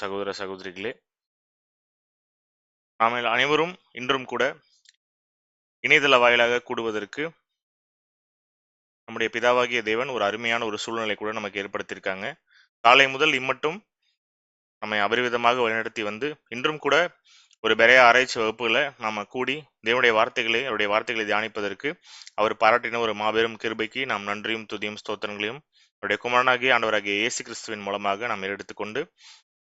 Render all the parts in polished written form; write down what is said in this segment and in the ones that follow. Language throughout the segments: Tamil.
சகோதர சகோதரிகளே, நாம் அனைவரும் இன்றும் கூட இணையதள வாயிலாக கூடுவதற்கு நம்முடைய பிதாவாகிய தேவன் ஒரு அருமையான ஒரு சூழ்நிலை கூட நமக்கு ஏற்படுத்தியிருக்காங்க. காலை முதல் இம்மட்டும் நம்மை அபரிவிதமாக வழிநடத்தி வந்து இன்றும் கூட ஒரு பெரிய ஆராய்ச்சி வகுப்புகளை நாம கூடி தேவனுடைய வார்த்தைகளை அவருடைய வார்த்தைகளை தியானிப்பதற்கு அவர் பாராட்டின ஒரு மாபெரும் கிருபைக்கு நாம் நன்றியும் துதியும் ஸ்தோத்திரங்களையும் அவருடைய குமாரனாகிய ஆண்டவராகிய இயேசு கிறிஸ்துவின் மூலமாக நாம் எடுத்துக்கொண்டு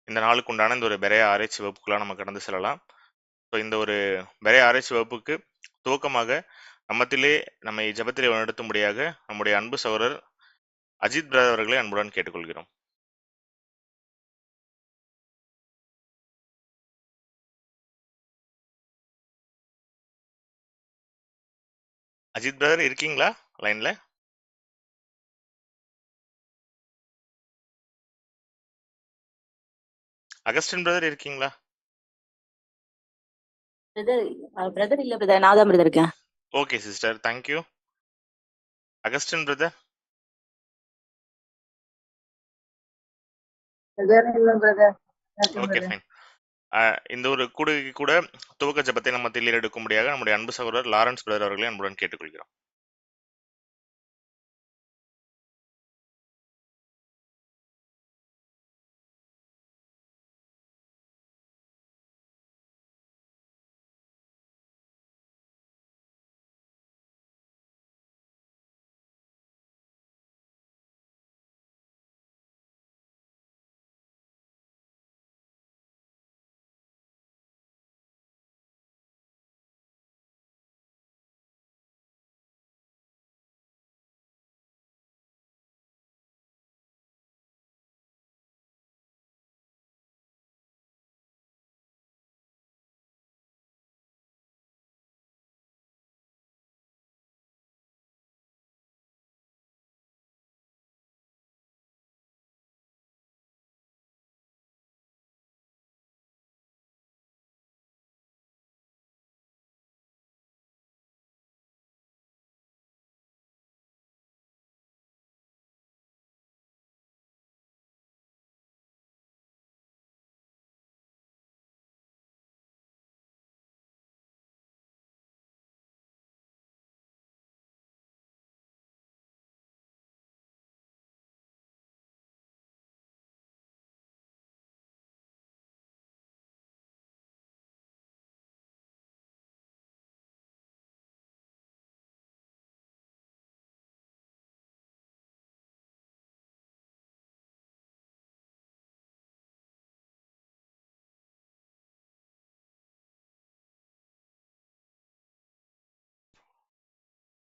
இந்த நாளுக்கு உண்டான இந்த ஒரு பெரிய ஆராய்ச்சி வகுப்புகளாக நம்ம கடந்து செல்லலாம். ஸோ இந்த ஒரு பெரிய ஆராய்ச்சி வகுப்புக்கு துவக்கமாக நம்மத்திலே நம்மை ஜெபத்திலே வழிநடத்தும்படியாக நம்முடைய அன்பு சகோதரர் அஜித் பிரதர் அவர்களை அன்புடன் கேட்டுக்கொள்கிறோம். அஜித் பிரதர் இருக்கீங்களா லைன்ல? அகஸ்டின் பிரதர் இருக்கீங்களா? பிரதர் இல்ல பிரதர், நான் தான் பிரதர் இருக்கேன். Okay sister, thank you. Augustine brother? Okay fine. இந்த ஒரு கூடுகைக்கு கூட துவக்க ஜெபத்தை நம்ம மத்தியில் எடுக்கும்படியாக நம்முடைய அன்பு சகோதரர் லாரன்ஸ் பிரதர் அவர்களை அன்புடன் கேட்டுக்கொள்கிறோம்.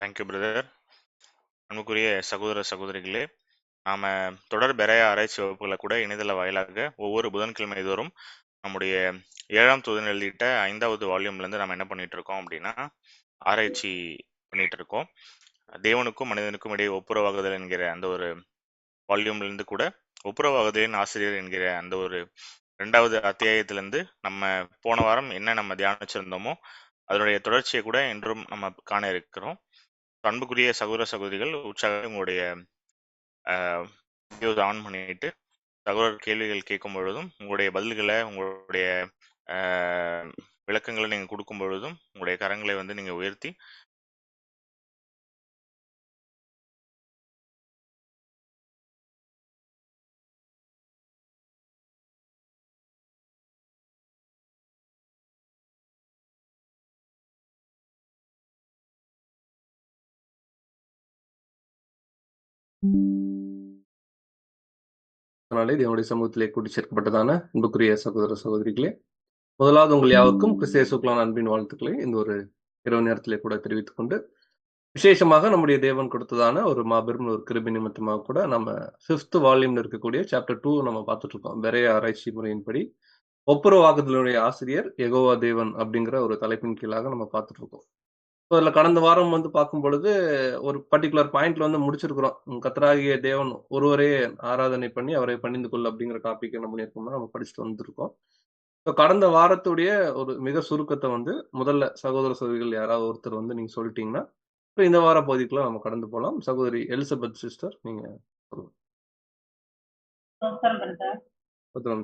Thank you brother. அன்புக்குரிய சகோதர சகோதரிகளே, நாம தொடர் பெரிய ஆராய்ச்சி வகுப்புகளை கூட இணையதள வாயிலாக ஒவ்வொரு புதன்கிழமை தோறும் நம்முடைய 7ஆம் தூதன் எழுதிட்ட 5வது வால்யூம்ல இருந்து நம்ம என்ன பண்ணிட்டு இருக்கோம் அப்படின்னா ஆராய்ச்சி பண்ணிட்டு இருக்கோம். தேவனுக்கும் மனிதனுக்கும் இடையே ஒப்புரவாகுதல் என்கிற அந்த ஒரு வால்யூம்ல இருந்து கூட ஒப்புரவாகுதலின் ஆசிரியர் என்கிற அந்த ஒரு 2வது அத்தியாயத்திலிருந்து நம்ம போன வாரம் என்ன நம்ம தியானிச்சிருந்தோமோ அதனுடைய தொடர்ச்சியை கூட இன்றும் நம்ம காண இருக்கிறோம். அன்புக்குரிய சகோதர சகோதரிகள் உற்சாக உங்களுடைய வீடியோஸ் ஆன் பண்ணிட்டு சகோதரர் கேள்விகள் கேட்கும் பொழுதும் உங்களுடைய பதில்களை உங்களுடைய விளக்கங்களை நீங்கள் கொடுக்கும் பொழுதும் உங்களுடைய கரங்களை வந்து நீங்கள் உயர்த்தி தேவனுடைய சமூகத்திலே கூட்டி சேர்க்கப்பட்டதான அன்புக்குரிய சகோதர சகோதரிகளே, முதலாவது உங்கள் யாவுக்கும் கிறிஸ்து இயேசுவுக்குள்ளான அன்பின் வாழ்த்துக்களை இந்த ஒரு இரவு நேரத்திலே கூட தெரிவித்துக் கொண்டு, விசேஷமாக நம்முடைய தேவன் கொடுத்ததான ஒரு மாபெரும் ஒரு கிருபை நிமித்தமாக கூட நம்ம 5th வால்யூம்ல இருக்கக்கூடிய சாப்டர் 2 நம்ம பார்த்துட்டு இருக்கோம். பெரிய ஆராய்ச்சி முறையின்படி ஒப்புரவாகுதலுடைய ஆசிரியர் யெகோவா தேவன் அப்படிங்கிற ஒரு தலைப்பின் கீழாக நம்ம பார்த்துட்டு இருக்கோம். அதில் கடந்த வாரம் வந்து பார்க்கும் பொழுது ஒரு பர்டிகுலர் பாயிண்ட்ல வந்து முடிச்சிருக்கிறோம். கர்த்தராகிய தேவன் ஒருவரே ஆராதனை பண்ணி அவரை பணிந்து கொள் அப்படிங்கிற டாபிக் என்ன பண்ணியிருக்கோம்னா நம்ம படிச்சுட்டு வந்திருக்கோம். ஸோ கடந்த வாரத்துடைய ஒரு மிக சுருக்கத்தை வந்து முதல்ல சகோதர சகோதரிகள் யாராவது ஒருத்தர் வந்து நீங்க சொல்லிட்டீங்கன்னா இப்போ இந்த வார பகுதிக்குள்ள நம்ம கடந்து போகலாம். சகோதரி எலிசபெத் சிஸ்டர் நீங்க சொல்லுங்க.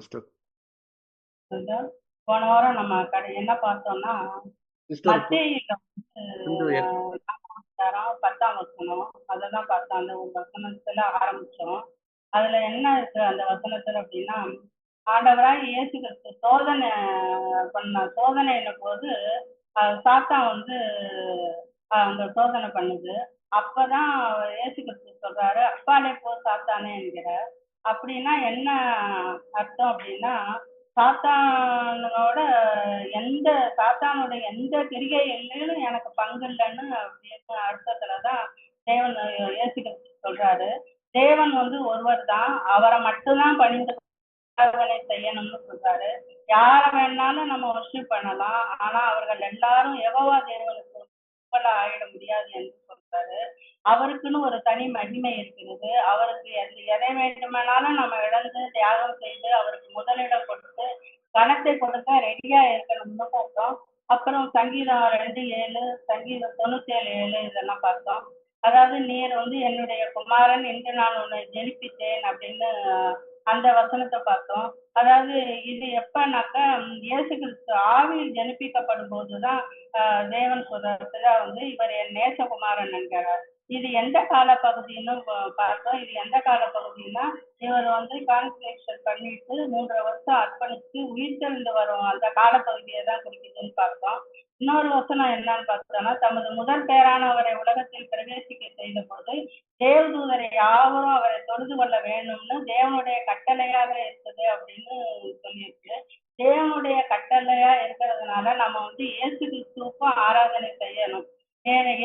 சிஸ்டர் வந்து போன வாரம் நம்ம என்ன பார்த்தோம்னா, சிஸ்டர் மத்தேயுல கொஞ்சம் 4ஆம் அதிகாரம் 10ஆம் வசனம். அததான் பார்த்தோம். அந்த ஒரு வசனத்துல ஆரம்பிச்சோம். அதுல என்ன இருக்கு அந்த வசனத்துல அப்படின்னா, ஆண்டவராகிய இயேசு கிறிஸ்து சோதனையின போது சாத்தான் வந்து அந்த சோதனை பண்ணுது. அப்பதான் இயேசு கிறிஸ்து சொல்றாரு, "அப்பாலே போ சாத்தானே" என்கிறார். அப்படின்னா என்ன அர்த்தம் அப்படின்னா, சாத்தானோட எந்த சாத்தானுடைய எந்த கிரியையிலும் எனக்கு பங்கு இல்லைன்னு அப்படின்னு அர்த்தத்துலதான் தேவன் இயேசு கிறிஸ்து சொல்றாரு. தேவன் வந்து ஒருவர் தான், அவரை மட்டும்தான் பணிந்து ஆராதனை செய்யணும்னு சொல்றாரு. யார வேணாலும் நம்ம வொர்ஷிப் பண்ணலாம். ஆனா அவர்கள் எல்லாரும் யெகோவா தேவனுக்கு ஆயிட முடியாது என்று சொல்றாரு. அவருக்குன்னு ஒரு தனி மகிமை இருக்கிறது. அவருக்கு எதை வேண்டுமானாலும் நம்ம இழந்து தியாகம் செய்து அவருக்கு முதலிடம் கொடுத்து கனத்தை கொடுக்க ரெடியா இருக்கணும்னு பார்த்தோம். அப்புறம் சங்கீதம் 2:7, சங்கீதம் 97:7 இதெல்லாம் பார்த்தோம். அதாவது நீர் வந்து என்னுடைய குமாரன் இன்று நான் உன்னை ஜெனிப்பித்தேன் அப்படின்னு அந்த வசனத்தை பார்த்தோம். அதாவது இது எப்பனாக்கா இயேசு கிறிஸ்து ஆவியில் ஜெனிப்பிக்கப்படும் போதுதான் தேவன் சொல்றதுல வந்து இவர் என் நேசகுமாரன் என்கிறார். இது எந்த கால பகுதின்னு பார்த்தோம். இது எந்த கால பகுதின்னா இவர் வந்து கான்சென்ட்ரேஷன் பண்ணிட்டு 3 வருஷம் அர்ப்பணிச்சு உயிர்த்தெழுந்து வரும் அந்த காலப்பகுதியை தான் குறிக்குதுன்னு பார்த்தோம். இன்னொரு வசனம் என்னன்னு பார்த்தோம்னா, தமது முதல் பேரானவரை உலகத்தில் பிரவேசிக்க செய்த போது தேவதூதரை யாவரும் அவரை தொழுது கொள்ள வேணும்னு தேவனுடைய கட்டளையாக இருக்குது அப்படின்னு சொல்லியிருக்கு. தேவனுடைய கட்டளையா இருக்கிறதுனால நம்ம வந்து இயேசு கிறிஸ்துவுக்கும் ஆராதனை செய்யணும்.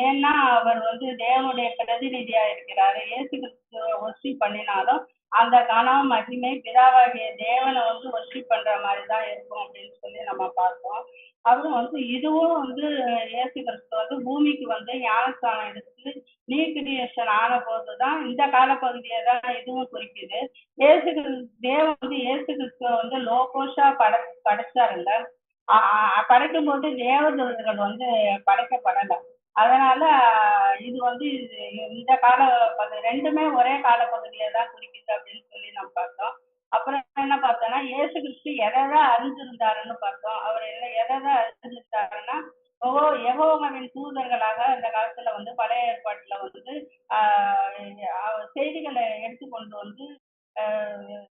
ஏன்னா அவர் வந்து தேவனுடைய பிரதிநிதியா இருக்கிறாரு. இயேசு கிறிஸ்துவ ஒர்ஷிப் பண்ணினாலும் அந்த கனம் மகிமை பிதாவாகிய தேவனை வந்து ஒர்ஷிப் பண்ற மாதிரி தான் இருக்கும் அப்படின்னு சொல்லி நம்ம பார்த்தோம். அப்புறம் வந்து இதுவும் வந்து இயேசு கிறிஸ்து வந்து பூமிக்கு வந்து ஞானஸ்தானம் எடுத்து நியூ கிரியேஷன் ஆன போதுதான் இந்த காலப்பகுதியை தான் இதுவும் குறிக்குது. தேவன் வந்து இயேசு கிறிஸ்துவ வந்து லோகோஷா படைச்சாருல்ல. படைக்கும் போது தேவதூதர்கள் வந்து படைக்கப்படல. அதனால இது வந்து இந்த ரெண்டுமே ஒரே காலப்பகுதியை தான் குறிக்குது அப்படின்னு சொல்லி நம்ம பார்த்தோம். அப்புறம் என்ன பார்த்தோம்னா இயேசு கிறிஸ்து எதை அறிஞ்சிருந்தாருன்னு பார்த்தோம். அவர் எதை அறிஞ்சிருந்தாருன்னா யெகோவாவின் தூதர்களாக இந்த காலத்துல வந்து பழைய ஏற்பாட்டுல வந்து செய்திகளை எடுத்துக்கொண்டு வந்து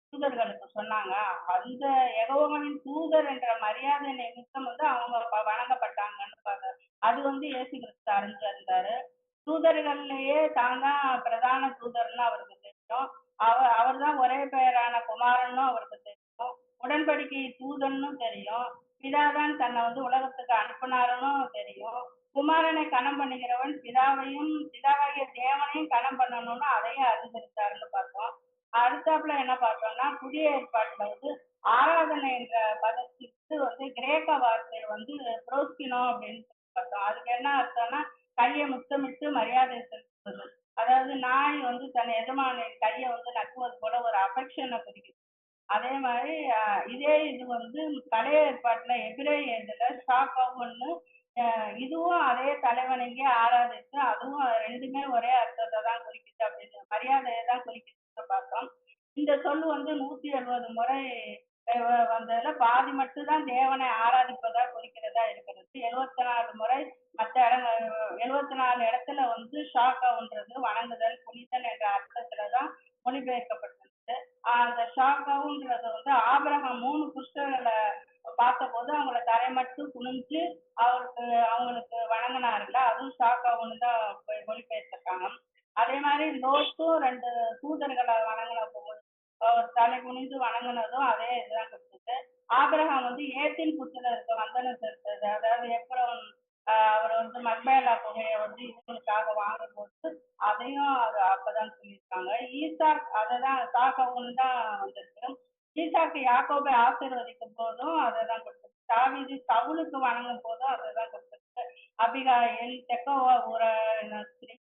தூதர்களுக்கு சொன்னாங்க. அந்த யெகோவாவின் தூதர் என்ற மரியாதை நிமித்தம் வந்து அவங்க வணங்கப்பட்டாங்கன்னு அது வந்து இயேசு கிறிஸ்து அறிஞ்சிருந்தாரு. தூதர்கள்லயே தான் தான் பிரதான தூதர்னு அவருக்கு தெரியும். அவர் தான் ஒரே பெயரான குமாரனும் அவருக்கு தெரியும். உடன்படிக்கை தூதன்னு தெரியும். பிதாதான் தன்னை வந்து உலகத்துக்கு அனுப்பினாருன்னு தெரியும். குமாரனை கனம் பண்ணுகிறவன் பிதாவாகிய தேவனையும் கனம் பண்ணணும்னு அதையும் அறிந்திருக்காருன்னு பார்த்தோம். அடுத்தாப்புல என்ன பார்த்தோம்னா புதிய ஏற்பாட்டுல வந்து ஆராதனை என்ற பதத்துக்கு வந்து கிரேக்க வார்த்தை வந்து புரோஸ்கினோ அப்படின்னு பார்த்தோம். அதுக்கு என்ன அர்த்தம்னா கையை முத்தமிட்டு மரியாதை செலுத்துவது. அதாவது நாய் வந்து தன் எஜமானின் கையை வந்து நக்குவது போல ஒரு அஃபெக்ஷனை குறிக்குது. அதே மாதிரி இது வந்து பழைய ஏற்பாட்டுல எபிரேய இதுல ஷாக்காவுன்னு இதுவும் அதே தலைவனையே ஆராதிச்சு அதுவும் ரெண்டுமே ஒரே அர்த்தத்தை தான் குறிக்குது அப்படின்னு மரியாதையை தான் குறிக்குதுன்னு பார்த்தோம். இந்த சொல் வந்து 170 முறை வந்ததுல பாதி மட்டும்தான் தேவனை ஆராதிப்பதா குறிக்கிறதா இருக்கிறது. 74 முறை மற்ற 74 இடத்துல வந்து ஷாக்காவுன்றது வணங்குதல் புனிதல் என்ற அர்த்தத்துலதான் மொழிபெயர்க்கப்பட்டிருக்கு. அந்த ஷாக்காவுன்றது வந்து ஆபிரகாம் 3 புருஷர்களை பார்த்தபோது அவங்கள தரை மட்டும் குனிஞ்சு அவங்களுக்கு வணங்கினாருல்ல, அதுவும் ஷாக்காவுன்னு தான் மொழிபெயர்த்திருக்காங்க. அதே மாதிரி லோத்தும் 2 தூதர்களை வணங்கின போது தலை குனிந்து வணங்கினதும் அதே இதுதான் கொடுத்தது. ஆபிரகாம் வந்து ஏத்தின் புத்திரருக்கு வந்தனம் செலுத்தது. அதாவது எப்ரோன் அவர் வந்து மக்பேலா புகையை வந்து இவங்களுக்காக வாங்கும் போது அதையும் அது அப்பதான் சொல்லியிருக்காங்க. ஈசாக் அதைதான் சாக்காவுன்னு தான் வந்திருக்கு. ஈசாக்கு யாக்கோபை ஆசீர்வதிக்கும் போதும் அதை தான் கொடுத்தது. தாவீது சவுலுக்கு வணங்கும் போதும் அதை தான் கொடுத்தது. அபிகாயில் தெக்கோவா ஊர ஸ்திரீ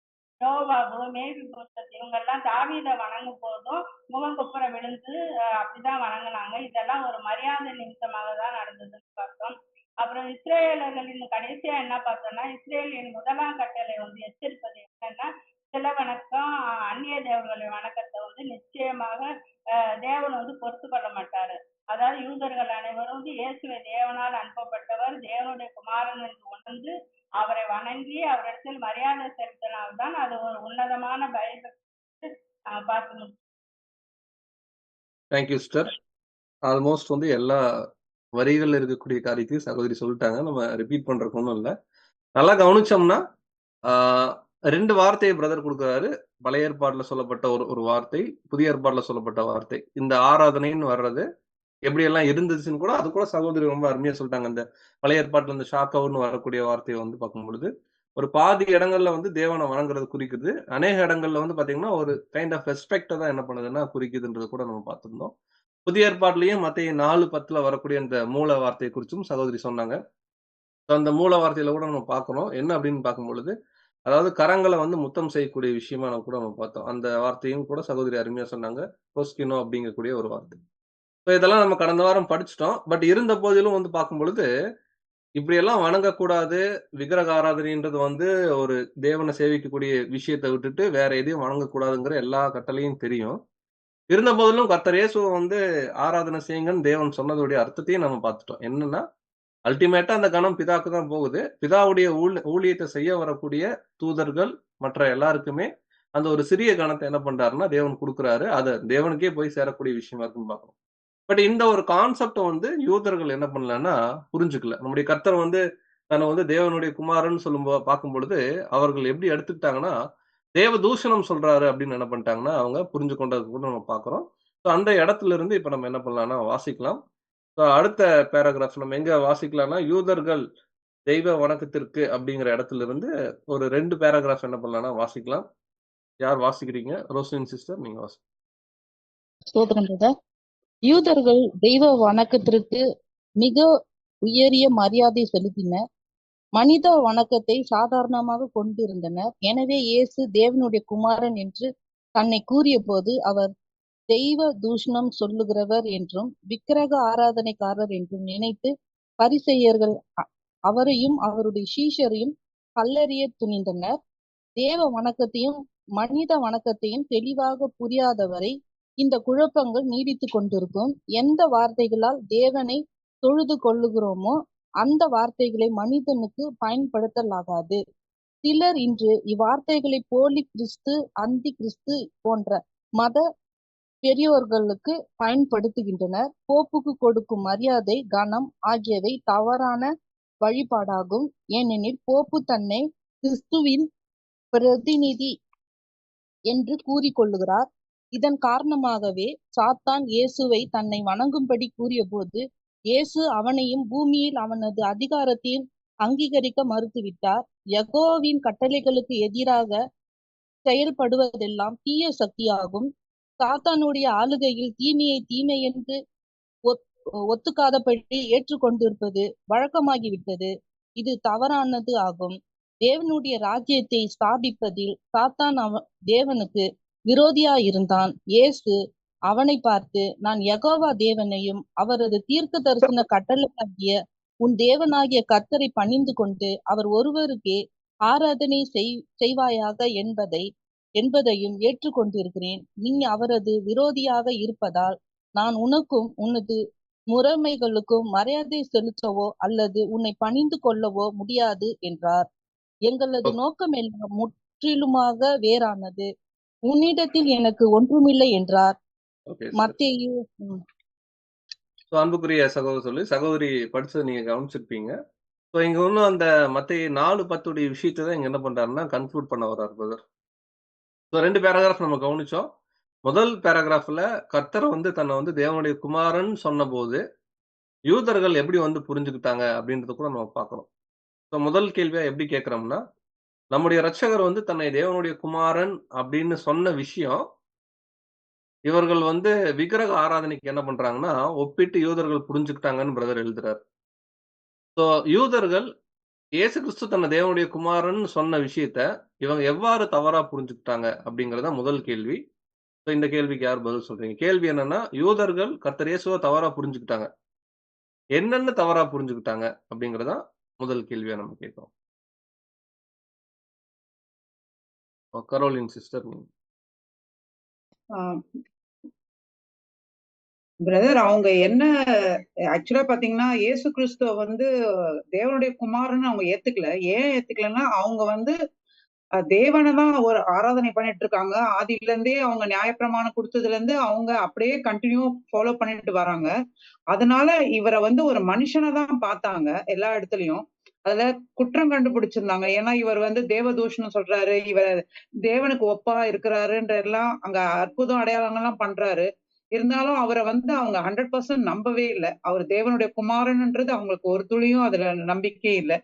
யோவாபு மேவிபோசத் இவங்க எல்லாம் தாவீதை வணங்கும் போதும் முகங்குப்புற விழுந்து அப்படிதான் வணங்கினாங்க. இதெல்லாம் ஒரு மரியாதை நிமித்தமாக தான் நடந்ததுன்னு பார்த்தோம். அப்புறம் இஸ்ரேலர்களின் கடைசியா என்ன பார்த்தோம்னா இஸ்ரேலின் முதலாம் கட்டளை வந்து எச்சரிப்பது என்னன்னா சில வணக்கம் அந்நிய தேவர்களின் வணக்கத்தை வந்து நிச்சயமாக தேவன் வந்து பொறுத்து கொள்ள மாட்டாரு. அதாவது யூதர்கள் அனைவரும் வந்து இயேசுவை தேவனால் அனுப்பப்பட்டவர், தேவனுடைய குமாரன் என்று உணர்ந்து அவரை வணங்கி அவரிடத்தில் மரியாதை செலுத்தினால்தான் அது ஒரு உன்னதமான பயபக்தி பார்த்து. Thank you sister. ஆல்மோஸ்ட் வந்து எல்லா வரிகள்ல இருக்கக்கூடிய காரியத்தையும் சகோதரி சொல்லிட்டாங்க. நம்ம ரிப்பீட் பண்றதுக்கு ஒன்றும் இல்லை. நல்லா கவனிச்சோம்னா ஆஹ் 2 வார்த்தையை பிரதர் கொடுக்குறாரு. பழைய ஏற்பாடுல சொல்லப்பட்ட ஒரு ஒரு வார்த்தை, புதிய ஏற்பாடுல சொல்லப்பட்ட வார்த்தை. இந்த ஆராதனைன்னு வர்றது எப்படியெல்லாம் இருந்துச்சுன்னு கூட அது கூட சகோதரி ரொம்ப அருமையா சொல்லிட்டாங்க. அந்த பழைய ஏற்பாட்டுல இந்த ஷாக்கவுன்னு வரக்கூடிய வார்த்தையை வந்து பார்க்கும் பொழுது ஒரு பாதி இடங்கள்ல வந்து தேவனை வணங்குறது குறிக்குது. அநேக இடங்கள்ல வந்து பாத்தீங்கன்னா ஒரு கைண்ட் ஆஃப் ரெஸ்பெக்ட தான் என்ன பண்ணுதுன்னா குறிக்குதுன்றது கூட நம்ம பார்த்திருந்தோம். புதிய ஏற்பாட்டிலேயே மத்தேயு 4:10 வரக்கூடிய அந்த மூல வார்த்தையை குறிச்சும் சகோதரி சொன்னாங்க. அந்த மூல வார்த்தையில கூட நம்ம பார்க்கிறோம். என்ன அப்படின்னு பார்க்கும் பொழுது அதாவது கரங்களை வந்து முத்தம் செய்யக்கூடிய விஷயமா நம்ம கூட நம்ம பார்த்தோம். அந்த வார்த்தையும் கூட சகோதரி அருமையா சொன்னாங்க. போஸ்கினோ அப்படிங்கக்கூடிய ஒரு வார்த்தை. ஸோ இதெல்லாம் நம்ம கடந்த வாரம் படிச்சுட்டோம். பட் இருந்த போதிலும் வந்து பார்க்கும் பொழுது இப்படியெல்லாம் வணங்கக்கூடாது. விக்கிரக ஆராதனைன்றது வந்து ஒரு தேவனை சேவிக்கக்கூடிய விஷயத்தை விட்டுட்டு வேற எதையும் வணங்கக்கூடாதுங்கிற எல்லா கட்டளையும் தெரியும். இருந்த போதிலும் கர்த்தர் இயேசுவை வந்து ஆராதனை செய்யுங்கன்னு தேவன் சொன்னதுடைய அர்த்தத்தையும் நம்ம பார்த்துட்டோம். என்னன்னா அல்டிமேட்டா அந்த கணம் பிதாவுக்கு தான் போகுது. பிதாவுடைய ஊழியத்தை செய்ய வரக்கூடிய தூதர்கள் மற்ற எல்லாருக்குமே அந்த ஒரு சிறிய கணத்தை என்ன பண்றாருன்னா தேவன் கொடுக்குறாரு. அது தேவனுக்கே போய் சேரக்கூடிய விஷயமா இருக்குன்னு பார்க்கிறோம். பட் இந்த ஒரு கான்செப்ட வந்து யூதர்கள் என்ன பண்ணலன்னா புரிஞ்சுக்கல. நம்முடைய கர்த்தர் வந்து தன்னை வந்து தேவனுடைய குமாரன் பார்க்கும் பொழுது அவர்கள் எப்படி எடுத்துக்கிட்டாங்கன்னா தேவ தூஷணம் சொல்றாரு அப்படின்னு என்ன பண்ணிட்டாங்கன்னா அவங்க புரிஞ்சு கொண்டது கூட நம்ம பார்க்கிறோம். ஸோ அந்த இடத்துல இருந்து இப்ப நம்ம என்ன பண்ணலாம்னா வாசிக்கலாம். ஸோ அடுத்த பேராகிராஃப் நம்ம எங்க வாசிக்கலாம்னா யூதர்கள் தெய்வ வணக்கத்திற்கு அப்படிங்கிற இடத்துல இருந்து ஒரு 2 பேராகிராஃப் என்ன பண்ணலாம்னா வாசிக்கலாம். யார் வாசிக்கிறீங்க? ரோஸ்லின் சிஸ்டர் நீங்க வாசி. ஸ்தோத்திரம் பிரதர். யூதர்கள் தெய்வ வணக்கத்திற்கு மிக உயரிய மரியாதை செலுத்தினர். மனித வணக்கத்தை சாதாரணமாக கொண்டிருந்தனர். எனவே இயேசு தேவனுடைய குமாரன் என்று தன்னை கூறிய போது அவர் தெய்வ தூஷணம் சொல்லுகிறவர் என்றும் விக்கிரக ஆராதனைக்காரர் என்றும் நினைத்து பரிசேயர்கள் அவரையும் அவருடைய சீஷரையும் கல்லெறிய துணிந்தனர். தேவ வணக்கத்தையும் மனித வணக்கத்தையும் தெளிவாக புரியாதவரை இந்த குழப்பங்கள் நீடித்து கொண்டிருக்கும். எந்த வார்த்தைகளால் தேவனை தொழுது கொள்ளுகிறோமோ அந்த வார்த்தைகளை மனிதனுக்கு பயன்படுத்தலாகாது. சிலர் இன்று இவ்வார்த்தைகளை போலி கிறிஸ்து, அந்தி கிறிஸ்து போன்ற மத பெரியோர்களுக்கு பயன்படுத்துகின்றனர். போப்புக்கு கொடுக்கும் மரியாதை, கனம் ஆகியவை தவறான வழிபாடாகும். ஏனெனில் போப்பு தன்னை கிறிஸ்துவின் பிரதிநிதி என்று கூறிக்கொள்ளுகிறார். இதன் காரணமாகவே சாத்தான் இயேசுவை தன்னை வணங்கும்படி கூறியபோது இயேசு அவனையும் பூமியில் அவனது அதிகாரத்தையும் அங்கீகரிக்க மறுத்துவிட்டார். யெகோவாவின் கட்டளைகளுக்கு எதிராக செயல்படுவதெல்லாம் தீய சக்தியாகும். சாத்தானுடைய ஆளுகையில் தீமையை தீமை என்று ஒத்துக்காதபடி ஏற்றுக்கொண்டிருப்பது வழக்கமாகிவிட்டது. இது தவறானது ஆகும். தேவனுடைய ராஜ்யத்தை ஸ்தாபிப்பதில் சாத்தான் தேவனுக்கு விரோதியாயிருந்தான். இயேசு அவனை பார்த்து, நான் யெகோவா தேவனையும் அவரது தீர்க்க தரிசன கட்டளையாகிய உன் தேவனாகிய கர்த்தரை பணிந்து கொண்டு அவர் ஒருவருக்கே ஆராதனை செய்வாயாக என்பதையும் ஏற்றுக்கொண்டிருக்கிறேன். நீ அவரது விரோதியாக இருப்பதால் நான் உனக்கும் உனது முறைமைகளுக்கும் மரியாதை செலுத்தவோ அல்லது உன்னை பணிந்து கொள்ளவோ முடியாது என்றார். எங்களது நோக்கம் எல்லாம் முற்றிலுமாக வேறானது. உன்னிடத்தில் எனக்கு ஒன்றுமில்லை என்றார். மத்தேயு. அன்புக்குரிய சகோதரி படிச்சதை நீங்க கவனிச்சிருப்பீங்க. ஸோ இங்க ஒன்றும் அந்த மத்தேயு 4:10 விஷயத்தை தான் இங்க என்ன பண்றாருன்னா கன்க்ளூட் பண்ண வர்றாரு பிரதர். ஸோ 2 பேராகிராஃப் நம்ம கவனிச்சோம். முதல் பேராகிராஃப்ல கர்த்தர் வந்து தன்னை வந்து தேவனுடைய குமாரன் சொன்ன போது யூதர்கள் எப்படி வந்து புரிஞ்சுக்கிட்டாங்க அப்படின்றத கூட நம்ம பார்க்கிறோம். ஸோ முதல் கேள்வியா எப்படி கேட்கிறோம்னா நம்முடைய ரட்சகர் வந்து தன்னை தேவனுடைய குமாரன் அப்படின்னு சொன்ன விஷயம் இவர்கள் வந்து விக்கிரக ஆராதனைக்கு என்ன பண்றாங்கன்னா ஒப்பிட்டு யூதர்கள் புரிஞ்சுக்கிட்டாங்கன்னு பிரதர் எழுதுறாரு. ஸோ யூதர்கள் இயேசு கிறிஸ்து தன்னை தேவனுடைய குமாரன் சொன்ன விஷயத்த இவங்க எவ்வாறு தவறா புரிஞ்சுக்கிட்டாங்க அப்படிங்கறத முதல் கேள்வி. ஸோ இந்த கேள்விக்கு யார் பதில் சொல்றீங்க? கேள்வி என்னன்னா யூதர்கள் கர்த்தர் இயேசுவை தவறா புரிஞ்சுக்கிட்டாங்க. என்னென்ன தவறா புரிஞ்சுக்கிட்டாங்க அப்படிங்கறதான் முதல் கேள்வியா நம்ம கேட்கிறோம். Caroline sister. பிரதர் அவங்க என்ன ஆக்சுவலா பாத்தீங்கன்னா இயேசு கிறிஸ்துவ வந்து தேவனுடைய குமாரன்னு அவங்க ஏத்துக்கல. ஏன் ஏத்துக்கலன்னா அவங்க வந்து தேவனை தான் ஒரு ஆராதனை பண்ணிட்டு இருக்காங்க. ஆதியில இருந்தே அவங்க நியாயப்பிரமாணம் கொடுத்ததுல இருந்து அவங்க அப்படியே கண்டினியூ ஃபாலோ பண்ணிட்டு வராங்க. அதனால இவரை வந்து ஒரு மனுஷனை தான் பார்த்தாங்க எல்லா இடத்துலயும். அதுல குற்றம் கண்டுபிடிச்சிருந்தாங்க. ஏன்னா இவர் வந்து தேவதூஷணம் சொல்றாரு, இவர் தேவனுக்கு ஒப்பா இருக்கிறாருன்ற எல்லாம் அங்க அற்புதம் அடையாளங்கள்லாம் பண்றாரு. இருந்தாலும் அவரை வந்து அவங்க 100% நம்பவே இல்லை. அவர் தேவனுடைய குமாரன்ன்றது அவங்களுக்கு ஒரு துளியும் அதுல நம்பிக்கையே இல்லை.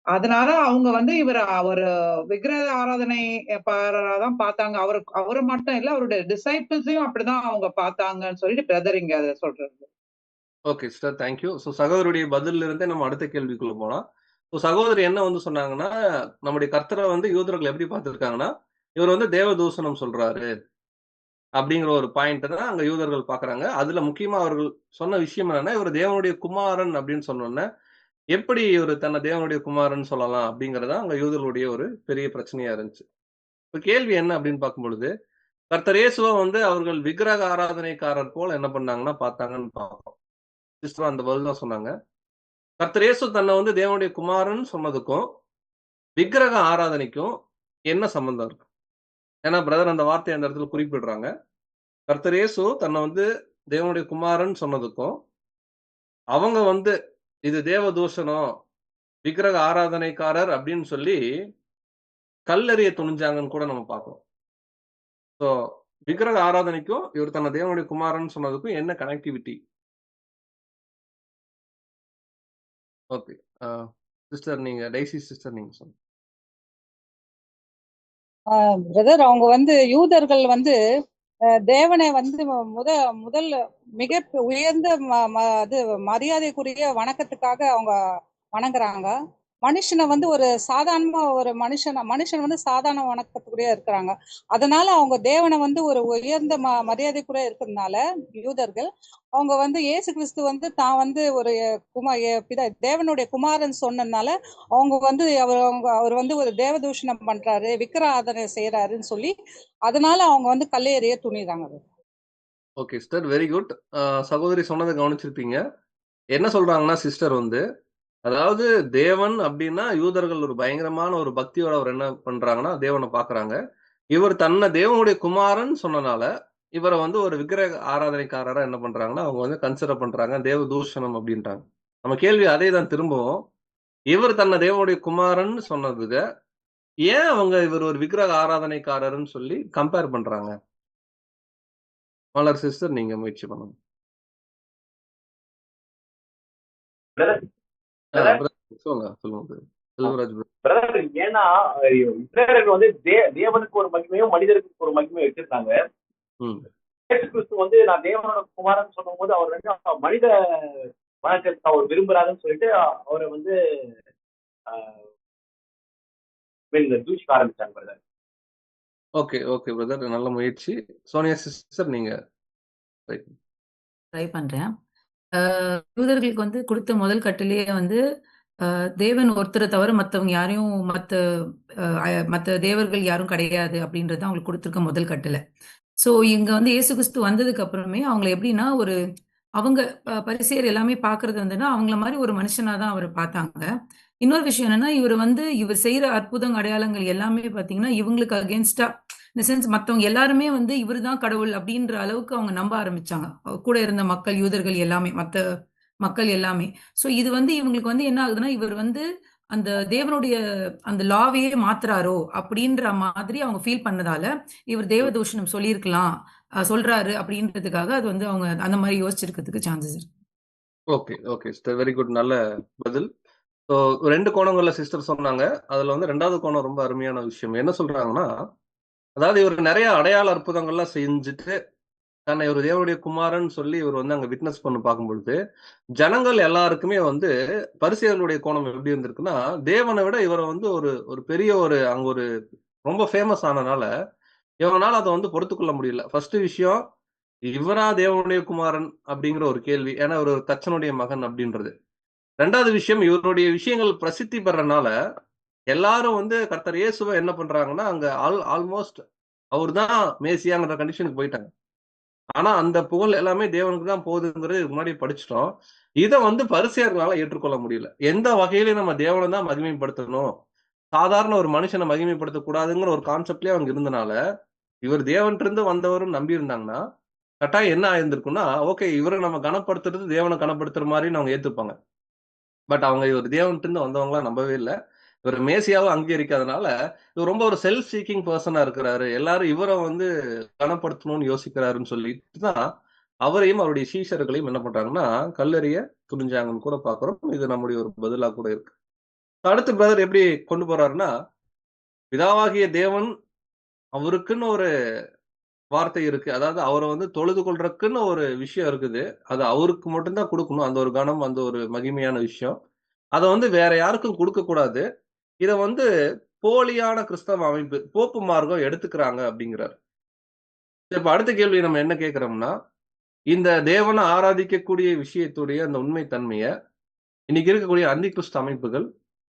அதனால அவங்க வந்து அவர் விக்கிரக ஆராதனை தான் பார்த்தாங்க. அவரை மட்டும் இல்ல, அவருடைய டிசைபிள்ஸையும் அப்படிதான் அவங்க பார்த்தாங்கன்னு சொல்லிட்டு பிரதர் இங்க அதை சொல்றாரு. Okay sister, thank you. ஸோ சகோதரருடைய பதில இருந்தே நம்ம அடுத்த கேள்விக்குள்ள போலாம். ஸோ சகோதரி என்ன வந்து சொன்னாங்கன்னா, நம்முடைய கர்த்தரை வந்து யூதர்கள் எப்படி பார்த்திருக்காங்கன்னா, இவர் வந்து தேவதூஷணம் சொல்றாரு அப்படிங்கிற ஒரு பாயிண்ட் தான் அங்க யூதர்கள் பாக்குறாங்க. அதுல முக்கியமா அவர்கள் சொன்ன விஷயம் என்னன்னா, இவர் தேவனுடைய குமாரன் அப்படின்னு சொன்னோன்னே, எப்படி இவர் தன்னை தேவனுடைய குமாரன் சொல்லலாம் அப்படிங்கறத அங்க யூதர்களுடைய ஒரு பெரிய பிரச்சனையா இருந்துச்சு. இப்ப கேள்வி என்ன அப்படின்னு பார்க்கும் பொழுது, கர்த்தர் இயேசுவை வந்து அவர்கள் விக்கிரக ஆராதனைக்காரர் போல என்ன பண்ணாங்கன்னா பார்த்தாங்கன்னு பார்ப்போம். சிஸ்டர் அந்த பதில் தான் சொன்னாங்க. கர்த்தர் இயேசு தன்னை வந்து தேவனுடைய குமாரன் சொன்னதுக்கும் விக்கிரக ஆராதனைக்கும் என்ன சம்பந்தம் இருக்கு? ஏன்னா பிரதர் அந்த வார்த்தையை அந்த இடத்துல குறிப்பிடுறாங்க. கர்த்தர் இயேசு தன்னை வந்து தேவனுடைய குமாரன் சொன்னதுக்கும் அவங்க வந்து இது தேவ தூஷணம், விக்கிரக ஆராதனைக்காரர் அப்படின்னு சொல்லி கல்லெறிய துணிஞ்சாங்கன்னு கூட நம்ம பார்க்கிறோம். ஸோ விக்கிரக ஆராதனைக்கும் இவர் தன்னை தேவனுடைய குமாரன் சொன்னதுக்கும் என்ன கனெக்டிவிட்டி? ஓகே சிஸ்டர், நீங்க டைசி சிஸ்டர் நீங்க சொல்லுங்க. பிரதர் அவங்க வந்து யூதர்கள் வந்து தேவனை வந்து முதல் மிக உயர்ந்த அது மரியாதைக்குரிய வணக்கத்துக்காக அவங்க வணங்குறாங்க. மனுஷனை வந்து ஒரு சாதாரண ஒரு மனுஷன் வந்து சாதாரண வணக்கத்துக்குரிய இருக்கிறாங்க. அதனால அவங்க தேவனை வந்து ஒரு உயர்ந்த மரியாதைக்குரிய இருக்கிறதுனால யூதர்கள் அவங்க வந்து இயேசு கிறிஸ்து வந்து தான் வந்து ஒரு தேவனுடைய குமாரன் சொன்னதுனால அவங்க வந்து அவர் வந்து ஒரு தேவதூஷணம் பண்றாரு, விக்கிர ஆராதனை செய்யறாருன்னு சொல்லி அதனால அவங்க வந்து கல்லேறிய துணிறாங்க. Okay sister, very good. சகோதரி சொன்னதை கவனிச்சிருப்பீங்க. என்ன சொல்றாங்கன்னா சிஸ்டர் வந்து, அதாவது தேவன் அப்படின்னா யூதர்கள் ஒரு பயங்கரமான ஒரு பக்தியோட அவர் என்ன பண்றாங்கன்னா தேவனை பாக்குறாங்க. இவர் தன்னை தேவனுடைய குமாரன் சொன்னனால இவரை வந்து ஒரு விக்கிரக ஆராதனைக்காரரா என்ன பண்றாங்கன்னா அவங்க வந்து கன்சிடர் பண்றாங்க, தேவ தூஷணம் அப்படின்றாங்க. நம்ம கேள்வி அதே தான் திரும்பவும், இவர் தன்னை தேவனுடைய குமாரன் சொன்னதுக்கு ஏன் அவங்க இவர் ஒரு விக்கிரக ஆராதனைக்காரர்னு சொல்லி கம்பேர் பண்றாங்க? மலர் சிஸ்டர் நீங்க முயற்சி பண்ணுங்க. சொல்லுங்க செல்வராஜ். ஏன்னா இஸ்ரேலர்கள் வந்து தேவனுக்கு ஒரு மகிமையும் மனிதருக்கு ஒரு மகிமையும் வச்சிருக்காங்க. இயேசு கிறிஸ்து வந்து நான் தேவனோட குமாரன் சொல்லும் போது அவர் வந்து மனித வணக்கத்தை அவர் விரும்புறாருன்னு சொல்லிட்டு அவரை வந்து தூஷிக்க ஆரம்பிச்சாங்க பிரதர். ஓகே ஓகே பிரதர், நல்ல முயற்சி. சோனியா சிஸ்டர் நீங்க ட்ரை பண்றேன். யூதர்களுக்கு வந்து கொடுத்த முதல் கட்டளையே வந்து தேவன் ஒருத்தரை தவிர மற்றவங்க யாரையும் மற்ற தேவர்கள் யாரும் கிடையாது அப்படின்றது அவங்களுக்கு கொடுத்துருக்க முதல் கட்டளை. ஸோ இங்க வந்து இயேசு கிறிஸ்து வந்ததுக்கு அப்புறமே அவங்கள எப்படின்னா அவங்க பரிசேயர் எல்லாமே பார்க்கறது வந்துன்னா அவங்கள மாதிரி ஒரு மனுஷனா தான் அவரை பார்த்தாங்க. இன்னொரு விஷயம் என்னன்னா இவர் செய்யற அற்புதம் அடையாளங்கள் எல்லாமே பார்த்தீங்கன்னா இவங்களுக்கு அகேன்ஸ்டா இந்த சென்ஸ் மற்றவங்க எல்லாருமே வந்து இவர் தான் கடவுள் அப்படின்ற அளவுக்கு அவங்க நம்ப ஆரம்பிச்சாங்க. கூட இருந்த மக்கள், யூதர்கள் எல்லாமே, மற்ற மக்கள் எல்லாமே. ஸோ இது வந்து இவங்களுக்கு வந்து என்ன ஆகுதுன்னா இவர் வந்து அந்த தேவனுடைய அந்த லாவையே மாத்துறாரோ அப்படின்ற மாதிரி அவங்க ஃபீல் பண்ணதால இவர் தேவதூஷணம் சொல்லியிருக்கலாம், சொல்றாரு அப்படின்றதுக்காக அது வந்து அவங்க அந்த மாதிரி யோசிச்சிருக்கிறதுக்கு சான்சஸ் இருக்கு. Okay okay sister, very good, நல்ல பதில். ஸோ 2 கோணங்கள்ல சிஸ்டர் சொன்னாங்க. அதுல வந்து 2வது கோணம் ரொம்ப அருமையான விஷயம். என்ன சொல்றாங்கன்னா, அதாவது இவர் நிறைய அடையாள அற்புதங்கள்லாம் செஞ்சுட்டு தன்னை ஒரு தேவனுடைய குமாரன் சொல்லி இவர் வந்து அங்க விட்னஸ் பண்ண பார்க்கும் பொழுது ஜனங்கள் எல்லாருக்குமே வந்து பரிசேயர்களுடைய கோணம் எப்படி இருந்திருக்குன்னா, தேவனை விட இவரை வந்து ஒரு பெரிய அங்க ஒரு ரொம்ப ஃபேமஸ் ஆனனால இவங்களால அதை வந்து பொறுத்துக்கொள்ள முடியல. ஃபர்ஸ்ட் விஷயம், இவரா தேவனுடைய குமாரன் அப்படிங்கிற ஒரு கேள்வி, ஏன்னா ஒரு தச்சனுடைய மகன் அப்படின்றது. 2வது விஷயம், இவருடைய விஷயங்கள் பிரசித்தி பெறனால எல்லாரும் வந்து கர்த்தர் இயேசுவை என்ன பண்றாங்கன்னா அங்க ஆல்மோஸ்ட் அவர் தான் மேசியாங்கிற கண்டிஷனுக்கு போயிட்டாங்க. ஆனா அந்த புகழ் எல்லாமே தேவனுக்கு தான் போகுதுங்கிறது இதுக்கு முன்னாடி படிச்சிட்டோம். இதை வந்து பரிசேயர்களால ஏற்றுக்கொள்ள முடியல. எந்த வகையிலும் நம்ம தேவனை தான் மகிமைப்படுத்தணும், சாதாரண ஒரு மனுஷனை மகிமைப்படுத்த கூடாதுங்கிற ஒரு கான்செப்ட்லயே அவங்க இருந்தனால, இவர் தேவன்கிட்ட வந்தவரும் நம்பி இருந்தாங்கன்னா கட்டாயம் என்ன ஆயிருந்திருக்கும்னா, ஓகே இவரை நம்ம கனப்படுத்துறது தேவனை கனப்படுத்துற மாதிரின்னு அவங்க ஏத்துப்பாங்க. பட் அவங்க இவர் தேவன்கிட்ட வந்தவங்களா நம்பவே இல்லை. இவர் மேசியாவை அங்கீகரிக்காதனால இவர் ரொம்ப ஒரு செல்ஃப் சீக்கிங் பர்சனா இருக்கிறாரு, எல்லாரும் இவரை வந்து கனப்படுத்தணும்னு யோசிக்கிறாருன்னு சொல்லிட்டு தான் அவரையும் அவருடைய சீஷர்களையும் என்ன பண்றாங்கன்னா கல்லெறிய துணிஞ்சாங்கன்னு கூட பாக்குறோம். இது நம்முடைய ஒரு பதிலா கூட இருக்கு. அடுத்து பிரதர் எப்படி கொண்டு போறாருன்னா, பிதாவாகிய தேவன் அவருக்குன்னு ஒரு வார்த்தை இருக்கு, அதாவது அவரை வந்து தொழுது கொள்றதுக்குன்னு ஒரு விஷயம் இருக்குது, அது அவருக்கு மட்டும்தான் கொடுக்கணும், அந்த ஒரு கணம், அந்த ஒரு மகிமையான விஷயம். அதை வந்து வேற யாருக்கும் கொடுக்க கூடாது. இதை வந்து போலியான கிறிஸ்தவ அமைப்பு போப்பு மார்க்கம் எடுத்துக்கிறாங்க அப்படிங்கிறார். இப்ப அடுத்த கேள்வி நம்ம என்ன கேட்கிறோம்னா, இந்த தேவனை ஆராதிக்கக்கூடிய விஷயத்துடைய அந்த உண்மை தன்மைய இன்னைக்கு இருக்கக்கூடிய அந்தி கிறிஸ்து அமைப்புகள்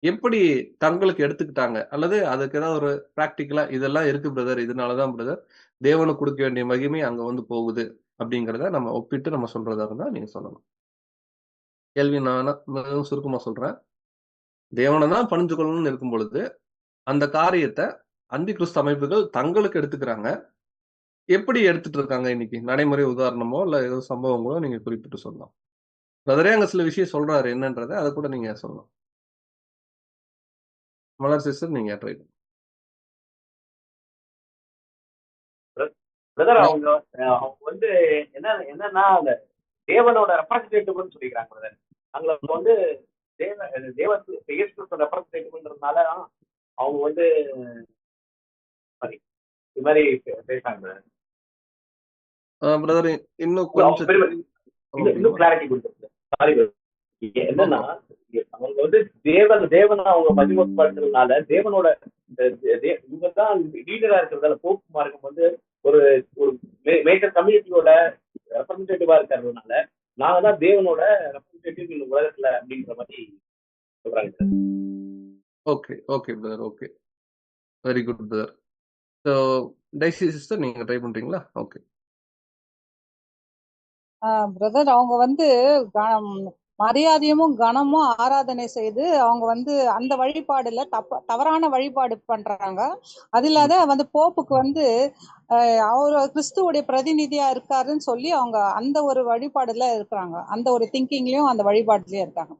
எப்படி தங்களுக்கு எடுத்துக்கிட்டாங்க, அல்லது அதுக்கு ஏதாவது ஒரு பிராக்டிக்கலா இதெல்லாம் இருக்கு பிரதர், இதனாலதான் பிரதர் தேவனுக்கு கொடுக்க வேண்டிய மகிமை அங்க வந்து போகுது அப்படிங்கிறத நம்ம ஒப்பிட்டு நம்ம சொல்றதா இருந்தா நீங்க சொல்லணும். கேள்வி நான் மிகவும் சுருக்கமா சொல்றேன். தேவனை தான் பணிஞ்சு கொள்ளணும்னு இருக்கும் பொழுது அந்த காரியத்தை அந்தி கிறிஸ்து அமைப்புகள் தங்களுக்கு எடுத்துக்கிறாங்க. எப்படி எடுத்துட்டு இருக்காங்க இன்னைக்கு? நடைமுறை உதாரணமோ இல்ல ஏதோ சம்பவங்களோ நீங்க குறிப்பிட்டு சொல்லலாம். பிரதரே அங்க சில விஷயம் சொல்றாரு என்னன்றதை அதை கூட நீங்க சொல்லலாம். மலர் சிஸ்டர் நீங்க ட்ரை பிரதர் அவங்க அவங்க வந்து என்னன்னா அந்த தேவனோட ரெப்ரஸன்டேட்டிவ்னு சொல்லிக்கிறாங்க பிரதர். அங்க வந்து தேவ ரெப்ரஸன்டேட்டிவ்ன்றதுனால அவங்க வந்து இது மாதிரி பேசுறாங்க பிரதர். இன்னும் கொஞ்சம் இன்னும் கிளாரிட்டி கொடுத்துருக்கேன். சாரி என்னன்னா, அவங்க வந்து தேவனை அவங்க மதிமப்படுத்துறதுனால தேவனோட இவங்கதான் லீடரா இருக்கிறதால போப்பு மார்க்கம் வந்து ஒரு ஒரு மேஜர் கம்யூனிட்டியோட ரெப்ரஸன்டேட்டிவா இருக்கிறதுனால நாங்க தான் தேவனோட ரெப்ரஸன்டேட்டிவ் இந்த உலகத்துல அப்படின்ற மாதிரி சொல்றாங்க. Okay okay brother, okay, very good brother. So dicey sister நீங்க ட்ரை பண்றீங்களா? ஓகே பிரதர், அவங்க வந்து மரியாதையும் கனமும் ஆராதனை செய்து அவங்க வந்து அந்த வழிபாடுல தவறான வழிபாடு பண்றாங்க. அது இல்லாத வந்து போப்புக்கு வந்து அவரு கிறிஸ்துவோடைய பிரதிநிதியா இருக்காருன்னு சொல்லி அவங்க அந்த ஒரு வழிபாடுல இருக்கிறாங்க, அந்த ஒரு திங்கிங்லயும் அந்த வழிபாடுலயும் இருக்காங்க.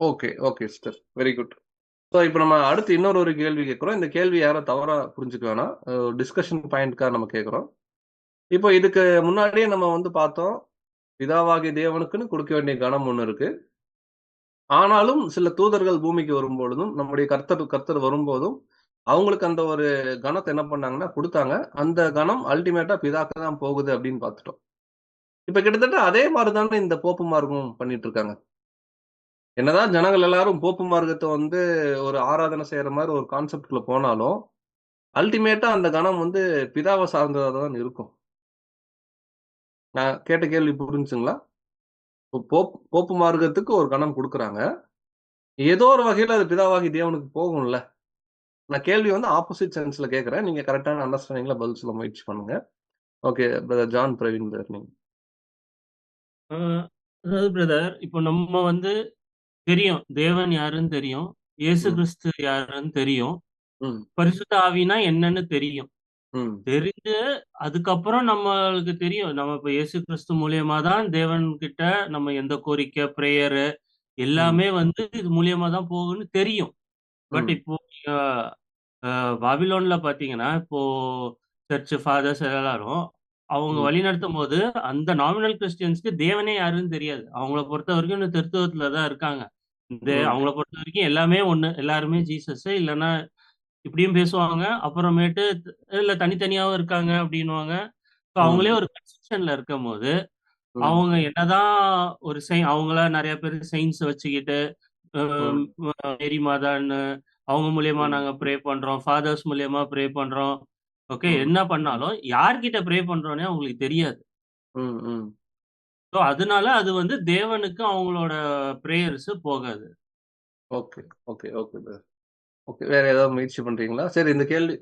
Okay okay sister, very good. So இப்போ நம்ம அடுத்து இன்னொரு ஒரு கேள்வி கேட்குறோம். இந்த கேள்வி யாரும் தவறா புரிஞ்சுக்க வேணாம், டிஸ்கஷன் பாயிண்ட்காக நம்ம கேட்குறோம். இப்போ இதுக்கு முன்னாடியே நம்ம வந்து பார்த்தோம், பிதாவாகிய தேவனுக்குன்னு கொடுக்க வேண்டிய கணம் ஒண்ணு இருக்கு. ஆனாலும் சில தூதர்கள் பூமிக்கு வரும்பொழுதும் நம்முடைய கர்த்தர் வரும்போதும் அவங்களுக்கு அந்த ஒரு கணத்தை என்ன பண்ணாங்கன்னா கொடுத்தாங்க. அந்த கணம் அல்டிமேட்டா பிதாக்கு தான் போகுது அப்படின்னு பார்த்துட்டோம். இப்ப கிட்டத்தட்ட அதே மாதிரிதானே இந்த போப்பு மார்க்கம் பண்ணிட்டு இருக்காங்க. என்னதான் ஜனங்கள் எல்லாரும் போப்பு மார்க்கத்தை வந்து ஒரு ஆராதனை செய்யற மாதிரி ஒரு கான்செப்ட்குள்ள போனாலும் அல்டிமேட்டா அந்த கணம் வந்து பிதாவை சார்ந்ததா தான் இருக்கும். நான் கேட்ட கேள்வி புரிஞ்சுங்களா? போப்பு மார்க்கத்துக்கு ஒரு கணம் கொடுக்குறாங்க, ஏதோ ஒரு வகையில அது பிதாவாகி தேவனுக்கு போகும்ல. நான் கேள்வி வந்து ஆப்போசிட் சென்ஸ்ல கேட்கறேன், நீங்க கரெக்டான அண்டர்ஸ்டாண்டிங்ல பதில் சொல்ல முயற்சி பண்ணுங்க. Okay brother John Praveen brother நீங்க. அதாவது பிரதர், இப்போ நம்ம வந்து தெரியும் தேவன் யாருன்னு தெரியும், இயேசு கிறிஸ்து யாருன்னு தெரியும், பரிசுத்த ஆவினா என்னன்னு தெரியும். தெரிஞ்சு அதுக்கப்புறம் நம்மளுக்கு தெரியும் நம்ம இப்ப இயேசு கிறிஸ்து மூலியமா தான் தேவன் கிட்ட நம்ம எந்த கோரிக்கை பிரேயரு எல்லாமே வந்து இது மூலியமா தான் போகுன்னு தெரியும். பட் இப்போ பாபிலோன்ல பாத்தீங்கன்னா இப்போ சர்ச் ஃபாதர்ஸ் எல்லாரும் அவங்க வழி நடத்தும் போது அந்த நாமினல் கிறிஸ்டியன்ஸ்க்கு தேவனே யாருன்னு தெரியாது. அவங்கள பொறுத்த வரைக்கும் இந்த திருத்துவத்துல தான் இருக்காங்க. அவங்கள பொறுத்த வரைக்கும் எல்லாமே ஒண்ணு, எல்லாருமே ஜீசஸ் இல்லைன்னா இப்படியும் பேசுவாங்க, அப்புறமேட்டு இல்ல தனித்தனியாவும் இருக்காங்க அப்படின்னுவாங்க. அவங்களே ஒரு கன்ஃபியூஷன்ல இருக்கும் போது அவங்க என்னதான் ஒரு அவங்கள நிறைய பேர் செயின்ஸ் வச்சுக்கிட்டு மேரி மாதான்னு அவங்க மூலியமா நாங்க ப்ரே பண்றோம், ஃபாதர்ஸ் மூலியமா ப்ரே பண்றோம். ஓகே, என்ன பண்ணாலும் யார்கிட்ட ப்ரே பண்றோன்னே அவங்களுக்கு தெரியாது. ஸோ அதனால அது வந்து தேவனுக்கு அவங்களோட ப்ரேயர்ஸ் போகாது. ஓகே ஓகே ஓகே ஓகே, வேற ஏதாவது முயற்சி பண்றீங்களா? சரி, இந்த கேள்வி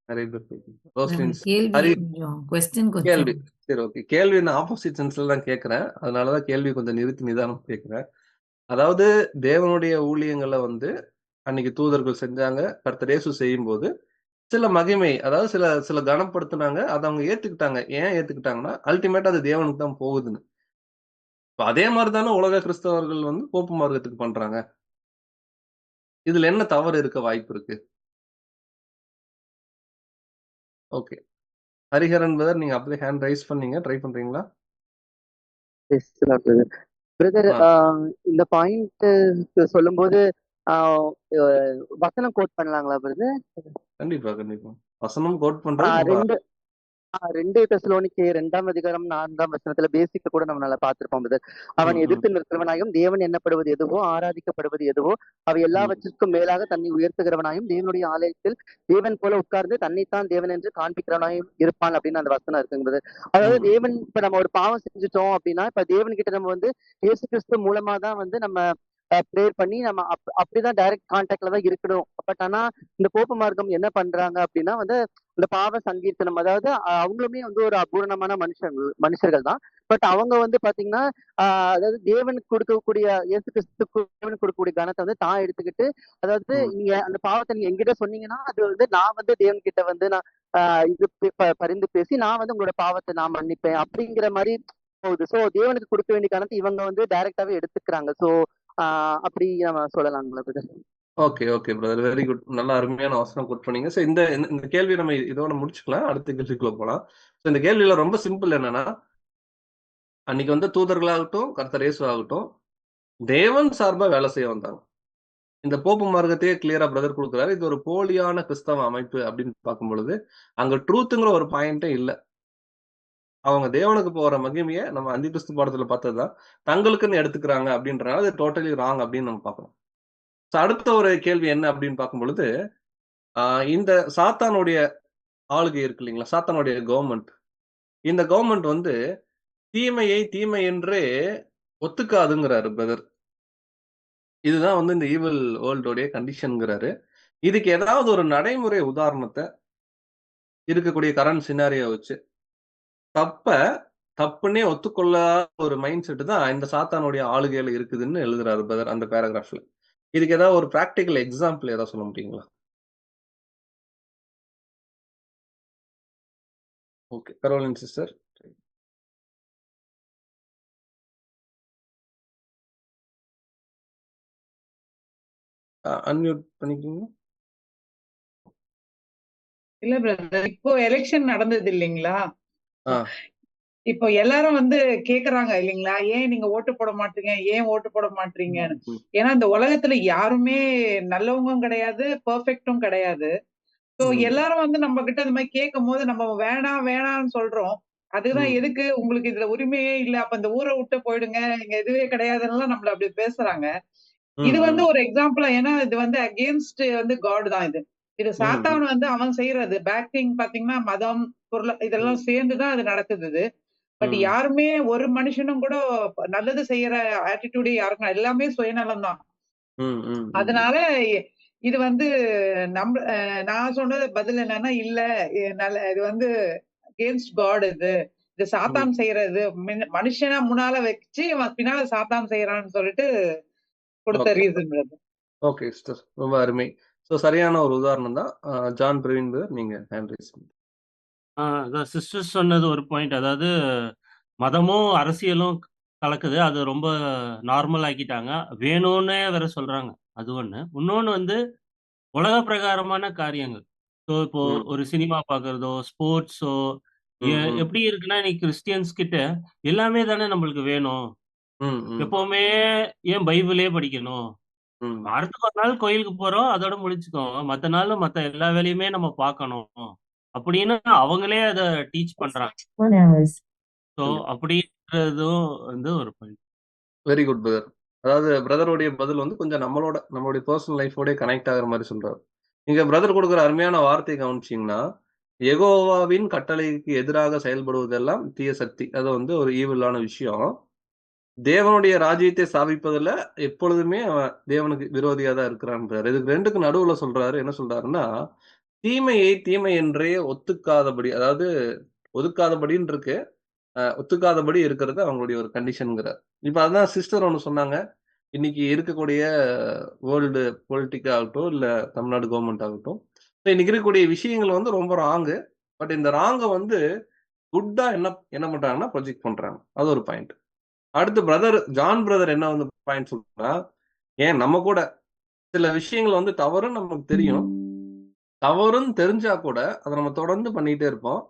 நிறைய பேர் கேட்குறீங்க. ரோஸ்லின் கேள்வி ஹரி கொஞ்சம் கொஸ்டின் கேள்வி. கொஞ்சம் சரி, ஓகே. கேள்வி நான் ஆப்போசிட் சென்ஸ்ல தான் கேட்கிறேன். அதனாலதான் கேள்வி கொஞ்சம் நிறுத்தி நிதானம் கேட்கிறேன். அதாவது தேவனுடைய ஊழியங்களை வந்து அன்னைக்கு தூதர்கள் செஞ்சாங்க, கர்த்தர் இயேசு செய்யும்போது சில மகிமை, அதாவது சில சில கனப்படுத்தினாங்க, அதை அவங்க ஏத்துக்கிட்டாங்க. ஏன் ஏத்துக்கிட்டாங்கன்னா அல்டிமேட்டா அது தேவனுக்கு தான் போகுதுன்னு. இப்ப அதே மாதிரி தானே உலக கிறிஸ்தவர்கள் வந்து போப்பு மார்க்கத்துக்கு பண்றாங்க. இதுல என்ன தவறு இருக்க வாய்ப்பு இருக்கு? ஓகே, ஹரிஹரன் பிரதர், நீங்க அப்படியே ஹேண்ட் ரைஸ் பண்ணீங்க, ட்ரை பண்றீங்களா? பிரதர், ஆ, இந்த பாயிண்ட் சொல்லும்போது வசனம் கோட் பண்ணலாங்களா பிரதர்? கண்டிப்பா கண்டிப்பா. வசனம் கோட் பண்றது நம்ம ரெண்டு 2 தெசலோனிக்கே 2ஆம் அதிகாரம் 4ஆம் வசனத்துல பேசிக்க கூட நம்ம நல்லா பார்த்திருப்போம் பிரதர். அவன் எதிர்த்து நிற்கிறவனாயும் தேவன் எண்ணப்படுவது எதுவோ ஆராதிக்கப்படுவது எதுவோ அவை எல்லாவற்றிற்கும் மேலாக தன்னை உயர்த்துகிறவனாயும் தேவனுடைய ஆலயத்தில் தேவன் போல உட்கார்ந்து தன்னைத்தான் தேவன் என்று காண்பிக்கிறவனாயும் இருப்பான் அப்படின்னு அந்த வசனம் இருக்குங்க பிரதர். அதாவது தேவன் இப்ப நம்ம ஒரு பாவம் செஞ்சுட்டோம் அப்படின்னா இப்ப தேவன் கிட்ட நம்ம வந்து இயேசு கிறிஸ்து மூலமா தான் வந்து நம்ம ப்ரேயர் பண்ணி நம்ம அப்படிதான் டைரக்ட் கான்டாக்ட்ல தான் இருக்கணும். பட் ஆனா இந்த போப்பு மார்க்கம் என்ன பண்றாங்க அப்படின்னா வந்து இந்த பாவ சங்கீர்த்தனம், அதாவது அவங்களுமே வந்து ஒரு அபூரணமான மனுஷர்கள் தான். பட் அவங்க வந்து பாத்தீங்கன்னா அதாவது தேவனுக்கு கொடுக்கக்கூடிய இயேசு கிறிஸ்துக்கு தேவனுக்கு கொடுக்கக்கூடிய கனத்தை வந்து தான் எடுத்துக்கிட்டு, அதாவது நீங்க அந்த பாவத்தை நீங்க எங்கிட்ட சொன்னீங்கன்னா அது வந்து நான் வந்து தேவன் கிட்ட வந்து நான் இது பரிந்து பேசி நான் வந்து உங்களோட பாவத்தை நான் மன்னிப்பேன் அப்படிங்கிற மாதிரி போகுது. சோ தேவனுக்கு கொடுக்க வேண்டிய கணத்தை இவங்க வந்து டைரக்டாவே எடுத்துக்கிறாங்க. சோ அப்படி நம்ம சொல்லலாங்களா brother? Okay okay brother, very good. நல்ல அருமையான வசனம் கோட் பண்ணீங்க. ஸோ இந்த இந்த கேள்வி நம்ம இதோட முடிச்சுக்கலாம், அடுத்த கேள்விக்குள்ள போகலாம். ஸோ இந்த கேள்வியில ரொம்ப சிம்பிள் என்னன்னா, அன்னைக்கு வந்து தூதர்களாகட்டும் கர்த்தர் இயேசு ஆகட்டும் தேவன் சார்பா வேலை செய்ய வந்தாங்க. இந்த போப்பு மார்க்கத்தையே கிளியரா பிரதர் கொடுக்குறாரு, இது ஒரு போலியான கிறிஸ்தவ அமைப்பு அப்படின்னு பார்க்கும் பொழுது அங்க ட்ரூத்துங்கிற ஒரு பாயிண்டே இல்லை. அவங்க தேவனுக்கு போற மகிமையை நம்ம அந்தி கிறிஸ்து பாடத்துல பார்த்ததுதான் தங்களுக்குன்னு எடுத்துக்கிறாங்க அப்படின்றனால அது டோட்டலி ராங் அப்படின்னு நம்ம பார்க்கணும். அடுத்த ஒரு கேள்வி என்ன அப்படின்னு பார்க்கும் பொழுது, இந்த சாத்தானுடைய ஆளுகை இருக்கு இல்லைங்களா, சாத்தானுடைய கவர்மெண்ட், இந்த கவர்மெண்ட் வந்து தீமையை தீமை என்றே ஒத்துக்காதுங்கிறாரு பிரதர். இதுதான் வந்து இந்த ஈவில் வேர்ல்டோடைய கண்டிஷன்ங்கிறாரு. இதுக்கு ஏதாவது ஒரு நடைமுறை உதாரணத்தை இருக்கக்கூடிய கரண்ட் சினாரியை வச்சு தப்புன்னே ஒத்துக்கொள்ளாத ஒரு மைண்ட் செட் தான் இந்த சாத்தானுடைய ஆளுகையில இருக்குதுன்னு எழுதுறாரு பிரதர் அந்த பேராகிராஃப்ல. இதுக்கு ஏதாவது ஒரு பிராக்டிக்கல் எக்ஸாம்பிள் ஏதாவது சொல்ல முடியுங்களா? Okay, Caroline sister. அன்மியூட் பண்ணிக்கோங்க. இல்ல பிரதர், இப்போ எலெக்ஷன் நடந்தது இல்லைங்களா? இப்போ எல்லாரும் வந்து கேக்குறாங்க இல்லைங்களா, ஏன் நீங்க ஓட்டு போட மாட்டீங்க, ஏன் ஓட்டு போட மாட்டீங்கன்னு. ஏன்னா இந்த உலகத்துல யாருமே நல்லவங்களும் கிடையாது, பெர்ஃபெக்டும் கிடையாது. சோ எல்லாரும் வந்து நம்ம கிட்ட இந்த மாதிரி கேட்கும் போது நம்ம வேணாம் வேணாம்னு சொல்றோம். அதுதான் எதுக்கு உங்களுக்கு இதுல உரிமையே இல்ல, அப்ப இந்த ஊரை விட்டு போயிடுங்க, இங்க எதுவே கிடையாதுன்னு நம்மள அப்படி பேசுறாங்க. இது வந்து ஒரு எக்ஸாம்பிளா, ஏன்னா இது வந்து அகேன்ஸ்ட் வந்து காட் தான். இது சாத்தான் வந்து அவன் செய்யறது பேக்கிங் பாத்தீங்கன்னா மதம் பொருள் இதெல்லாம் சேர்ந்துதான் அது நடக்குது. பட் யாருமே ஒரு மனுஷனும் கூட நல்லது செய்யற ஆட்டிடியூடே யாருக்கும், எல்லாமே சுயநலம் தான். அதனால இது வந்து நான் சொன்னது பதில் என்னன்னா, இல்ல இது வந்து அகேன்ஸ்ட் காட். இது சாத்தான் செய்யறது, மனுஷனா முன்னால வச்சு பின்னால சாத்தான் செய்யறான்னு சொல்லிட்டு கொடுத்த ரீசன். ஓகே சிஸ்டர், ரொம்ப அருமை. ஸோ சரியான ஒரு உதாரணம் தான். ஜான் பிரவீன் பிரதர், நீங்க ஹேண்ட் ரைஸ் பண்ணுங்க. சிஸ்டர் சொன்னது ஒரு பாயிண்ட், அதாவது மதமும் அரசியலும் கலக்குது, அது ரொம்ப நார்மல் ஆக்கிட்டாங்க, வேணும்னே வேற சொல்றாங்க. அது ஒண்ணு. இன்னொன்னு வந்து உலக பிரகாரமான காரியங்கள். ஸோ இப்போ ஒரு சினிமா பார்க்கறதோ, ஸ்போர்ட்ஸோ எப்படி இருக்குன்னா, இன்னைக்கு கிறிஸ்டியன்ஸ் கிட்ட எல்லாமே தானே நம்மளுக்கு வேணும். எப்பவுமே ஏன் பைபிளே படிக்கணும், வாரத்துக்கு ஒரு நாள் கோயிலுக்கு போறோம், அதோட முடிச்சுக்கோங்க, மத்த நாள் மத்த எல்லா வேலையுமே நம்ம பார்க்கணும் அப்படின்னு அவங்களே அதை டீச் பண்றாங்க. ஸோ அப்படின்றதும் வந்து ஒரு பாயிண்ட். Very good brother. அதாவது பிரதருடைய பதில் வந்து கொஞ்சம் நம்மளுடைய பர்சனல் லைஃபோட கனெக்ட் ஆகிற மாதிரி சொல்றாரு. இங்க பிரதர் கொடுக்குற அருமையான வார்த்தையை கவனிச்சிங்கன்னா, யெகோவாவின் கட்டளைக்கு எதிராக செயல்படுவதெல்லாம் தீய சக்தி, அது வந்து ஒரு ஈவிலான விஷயம். தேவனுடைய ராஜ்யத்தை ஸ்தாபிப்பதில் எப்பொழுதுமே அவன் தேவனுக்கு விரோதியா தான் இருக்கிறான்றாரு. இதுக்கு ரெண்டுக்கு நடுவுல சொல்றாரு, என்ன சொல்றாருன்னா, தீமையை தீமை என்றே ஒத்துக்காதபடி, அதாவது ஒதுக்காதபடின்னு இருக்கு, ஒத்துக்காதபடி இருக்கிறது அவங்களுடைய ஒரு கண்டிஷனுங்கிறார். இப்ப அதான் சிஸ்டர் ஒண்ணு சொன்னாங்க. இன்னைக்கு இருக்கக்கூடிய வேர்ல்டு பொலிட்டிக் ஆகட்டும், இல்ல தமிழ்நாடு கவர்மெண்ட் ஆகட்டும், இன்னைக்கு இருக்கக்கூடிய விஷயங்கள் வந்து ரொம்ப ராங்கு. பட் இந்த ராங்க வந்து குட்டா என்ன பண்றாங்கன்னா ப்ரொஜெக்ட் பண்றாங்க. அது ஒரு பாயிண்ட். அடுத்து ஜான் பிரதர் என்ன வந்து பாயிண்ட் சொல்றா, ஏன் நம்ம கூட சில விஷயங்கள் வந்து தவறுன்னு நமக்கு தெரியும். தவறுன்னு தெரிஞ்சா கூட அதை நம்ம தொடர்ந்து பண்ணிட்டே இருப்போம்.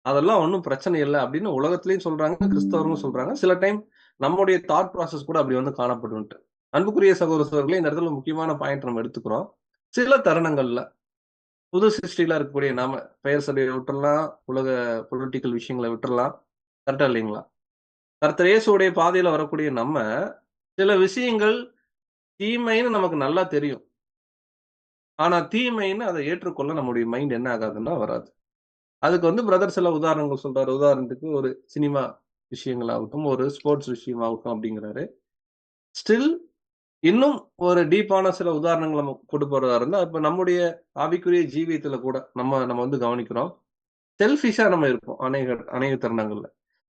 அதெல்லாம் ஒன்றும் பிரச்சனை இல்லை அப்படின்னு உலகத்திலையும் சொல்றாங்க, கிறிஸ்தவர்களும் சொல்றாங்க. சில டைம் நம்முடைய தாட் ப்ராசஸ் கூட அப்படி வந்து காணப்படும்ட்டு. அன்புக்குரிய சகோதரர்களே, இந்த இடத்துல முக்கியமான பாயிண்ட் நம்ம எடுத்துக்கிறோம். சில தருணங்கள்ல புது சிருஷ்டிகளா இருக்கக்கூடிய நாம பெயர் சபையை விட்டுறலாம், உலக பொலிட்டிக்கல் விஷயங்களை விட்டுறலாம். கரெக்டா இல்லைங்களா? கர்த்தர் இயேசுவுடைய பாதையில வரக்கூடிய நம்ம சில விஷயங்கள் தீமைன்னு நமக்கு நல்லா தெரியும். ஆனா தீமைன்னு அதை ஏற்றுக்கொள்ள நம்முடைய மைண்ட் என்ன ஆகாதுன்னா வராது. அதுக்கு வந்து பிரதர் சில உதாரணங்கள் சொல்றாரு. உதாரணத்துக்கு ஒரு சினிமா விஷயங்களாகட்டும், ஒரு ஸ்போர்ட்ஸ் விஷயமாகட்டும் அப்படிங்கிறாரு. ஸ்டில் இன்னும் ஒரு டீப்பான சில உதாரணங்கள் நம்ம கொண்டு போறதா இருந்தா, இப்ப நம்முடைய ஆவிக்குரிய ஜீவியத்துல கூட நம்ம வந்து கவனிக்கிறோம். செல்ஃபிஷா நம்ம இருப்போம் அநேக தருணங்கள்ல.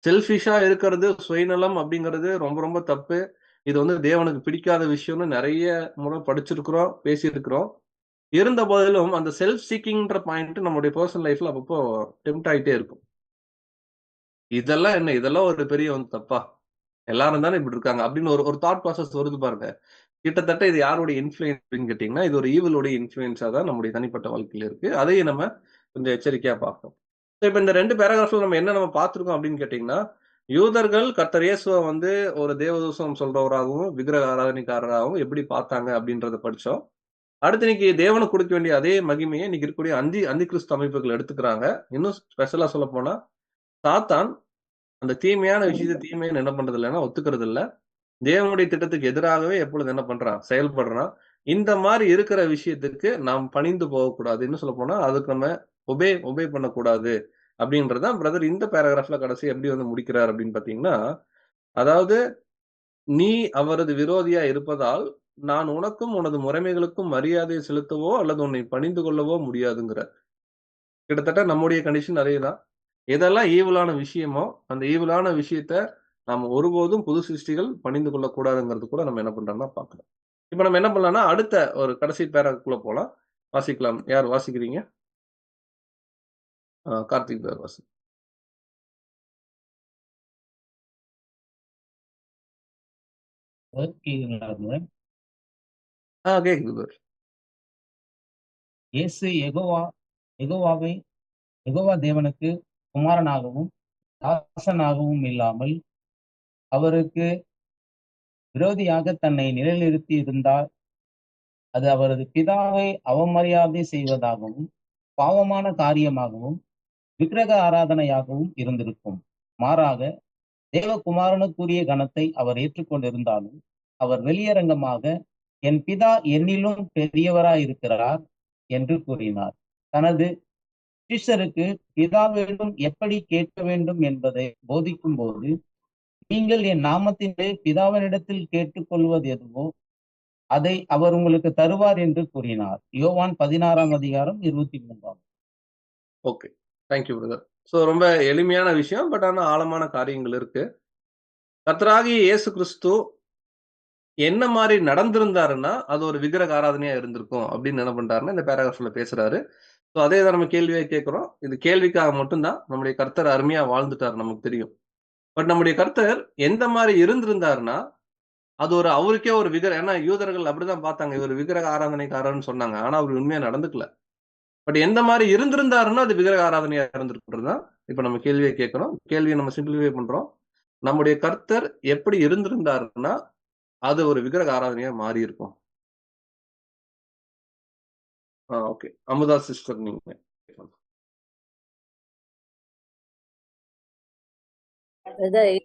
செல்ஃபிஷா இருக்கிறது, சுயநலம் அப்படிங்கிறது ரொம்ப ரொம்ப தப்பு. இது வந்து தேவனுக்கு பிடிக்காத விஷயம்னு நிறைய முறை படிச்சிருக்கிறோம், பேசியிருக்கிறோம். இருந்த போதிலும் அந்த செல்ஃப் சீக்கிங்ன்ற பாயிண்ட் நம்முடைய பர்சனல் லைஃப்ல அப்பப்போ டெம்ப்ட் ஆயிட்டே இருக்கும். இதெல்லாம் என்ன, இதெல்லாம் ஒரு பெரிய வந்து தப்பா, எல்லாரும் தானே இப்படி இருக்காங்க அப்படின்னு ஒரு தாட் ப்ராசஸ் வருது பாருங்க. கிட்டத்தட்ட இது யாருடைய இன்ஃப்ளூயன்ஸ் அப்படின்னு கேட்டீங்கன்னா, இது ஒரு ஈவிலுடைய இன்ஃப்ளூயன்ஸா தான் நம்முடைய தனிப்பட்ட வாழ்க்கையில இருக்கு. அதையும் நம்ம கொஞ்சம் எச்சரிக்கையா பார்க்கணும். இப்ப இந்த 2 பேராகிராஃப்ல நம்ம பார்த்திருக்கோம் அப்படின்னு கேட்டீங்கன்னா, யூதர்கள் கர்த்தர் இயேசுவ வந்து ஒரு தேவதூஷணம் சொல்றவராகவும், விக்கிரக ஆராதனைக்காரராகவும் எப்படி பார்த்தாங்க அப்படின்றத படிச்சோம். அடுத்து இன்னைக்கு தேவனுக்கு கொடுக்க வேண்டிய அதே மகிமையை இன்னைக்கு இருக்கக்கூடிய அந்தி கிறிஸ்து அமைப்புகள் எடுத்துக்கிறாங்க. இன்னும் ஸ்பெஷலா சொல்லப் போனா, சாத்தான் அந்த தீமையான விஷயத்தை தீமைன்னு என்ன பண்றது இல்லைன்னா ஒத்துக்கிறது இல்ல. தேவனுடைய திட்டத்துக்கு எதிராகவே எப்பொழுது என்ன பண்றான், செயல்படுறான். இந்த மாதிரி இருக்கிற விஷயத்துக்கு நாம் பணிந்து போகக்கூடாது. இன்னும் சொல்லப் போனா அதுக்கு நம்ம ஒபே பண்ணக்கூடாது அப்படின்றதான் பிரதர் இந்த பேராகிராஃப்ல கடைசி எப்படி வந்து முடிக்கிறார் அப்படின்னு பாத்தீங்கன்னா, அதாவது நீ அவரது விரோதியா இருப்பதால் நான் உனக்கும் உனது முறைமைகளுக்கும் மரியாதை செலுத்தவோ அல்லது உன்னை பணிந்து கொள்ளவோ முடியாதுங்கிறார். கிட்டத்தட்ட நம்முடைய கண்டிஷன் அதேதான். எதெல்லாம் ஈவலான விஷயமோ அந்த ஈவலான விஷயத்த நாம ஒருபோதும் புது சிருஷ்டிகள் பணிந்து கொள்ளக்கூடாதுங்கிறது கூட நம்ம என்ன பண்றோம்னா பார்க்கணும். இப்ப நம்ம என்ன பண்ணலாம்னா அடுத்த ஒரு கடைசி பேராக்குள்ள போலாம். வாசிக்கலாம். யார் வாசிக்கிறீங்க? கார்த்திக் பேர் வாசி. கேக்குது பேர். இயேசு யெகோவா தேவனுக்கு குமாரனாகவும் தாசனாகவும் இல்லாமல் அவருக்கு விரோதியாக தன்னை நிலைநிறுத்தி இருந்தால் அது அவரது பிதாவை அவமரியாதை செய்வதாகவும் பாவமான காரியமாகவும் விக்கிரக ஆராதனையாகவும் இருந்திருக்கும். மாறாக தேவகுமாரனுக்குரிய கணத்தை அவர் ஏற்றுக்கொண்டிருந்தாலும் அவர் வெளியரங்கமாக என் பிதா என்னிலும் பெரியவராயிருக்கிறார் என்று கூறினார். தனது சிஷ்யருக்கு பிதாவிடம் எப்படி கேட்க வேண்டும் என்பதை போதிக்கும் போது, நீங்கள் என் நாமத்திலே பிதாவினிடத்தில் கேட்டுக்கொள்வது எதுவோ அதை அவர் உங்களுக்கு தருவார் என்று கூறினார். யோவான் 16:23. Okay, thank you brother. ஸோ ரொம்ப எளிமையான விஷயம், பட் ஆனால் ஆழமான காரியங்கள் இருக்கு. கர்த்தராகிய இயேசு கிறிஸ்து என்ன மாதிரி நடந்திருந்தாருன்னா அது ஒரு விக்கிரக ஆராதனையா இருந்திருக்கும் அப்படின்னு என்ன பண்றாருன்னா இந்த பேராகிராஃப்ல பேசுறாரு. ஸோ அதே தான் நம்ம கேள்வியை கேட்கிறோம். இது கேள்விக்காக மட்டும்தான். நம்முடைய கர்த்தர் அருமையா வாழ்ந்துட்டார், நமக்கு தெரியும். பட் நம்முடைய கர்த்தர் எந்த மாதிரி இருந்திருந்தாருன்னா அது ஒரு அவருக்கே ஒரு ஏன்னா யூதர்கள் அப்படிதான் பார்த்தாங்க, இவர் விக்கிரக ஆராதனைக்காரர்னு சொன்னாங்க. ஆனா அவர் உண்மையா நடந்துக்கல. பட் எந்த மாதிரி இருந்திருந்தாருன்னா அது விக்கிரக ஆராதனையா இருந்திருக்குன்றதுதான் இப்ப நம்ம கேள்வியை கேட்கிறோம். கேள்வியை நம்ம சிம்பிளிஃபை பண்றோம். நம்முடைய கர்த்தர் எப்படி இருந்திருந்தாருன்னா அது ஒரு விக்கிரக ஆராதனையா மாறி இருக்கும். ஓகே, அமுதா சிஸ்டர் நீங்க.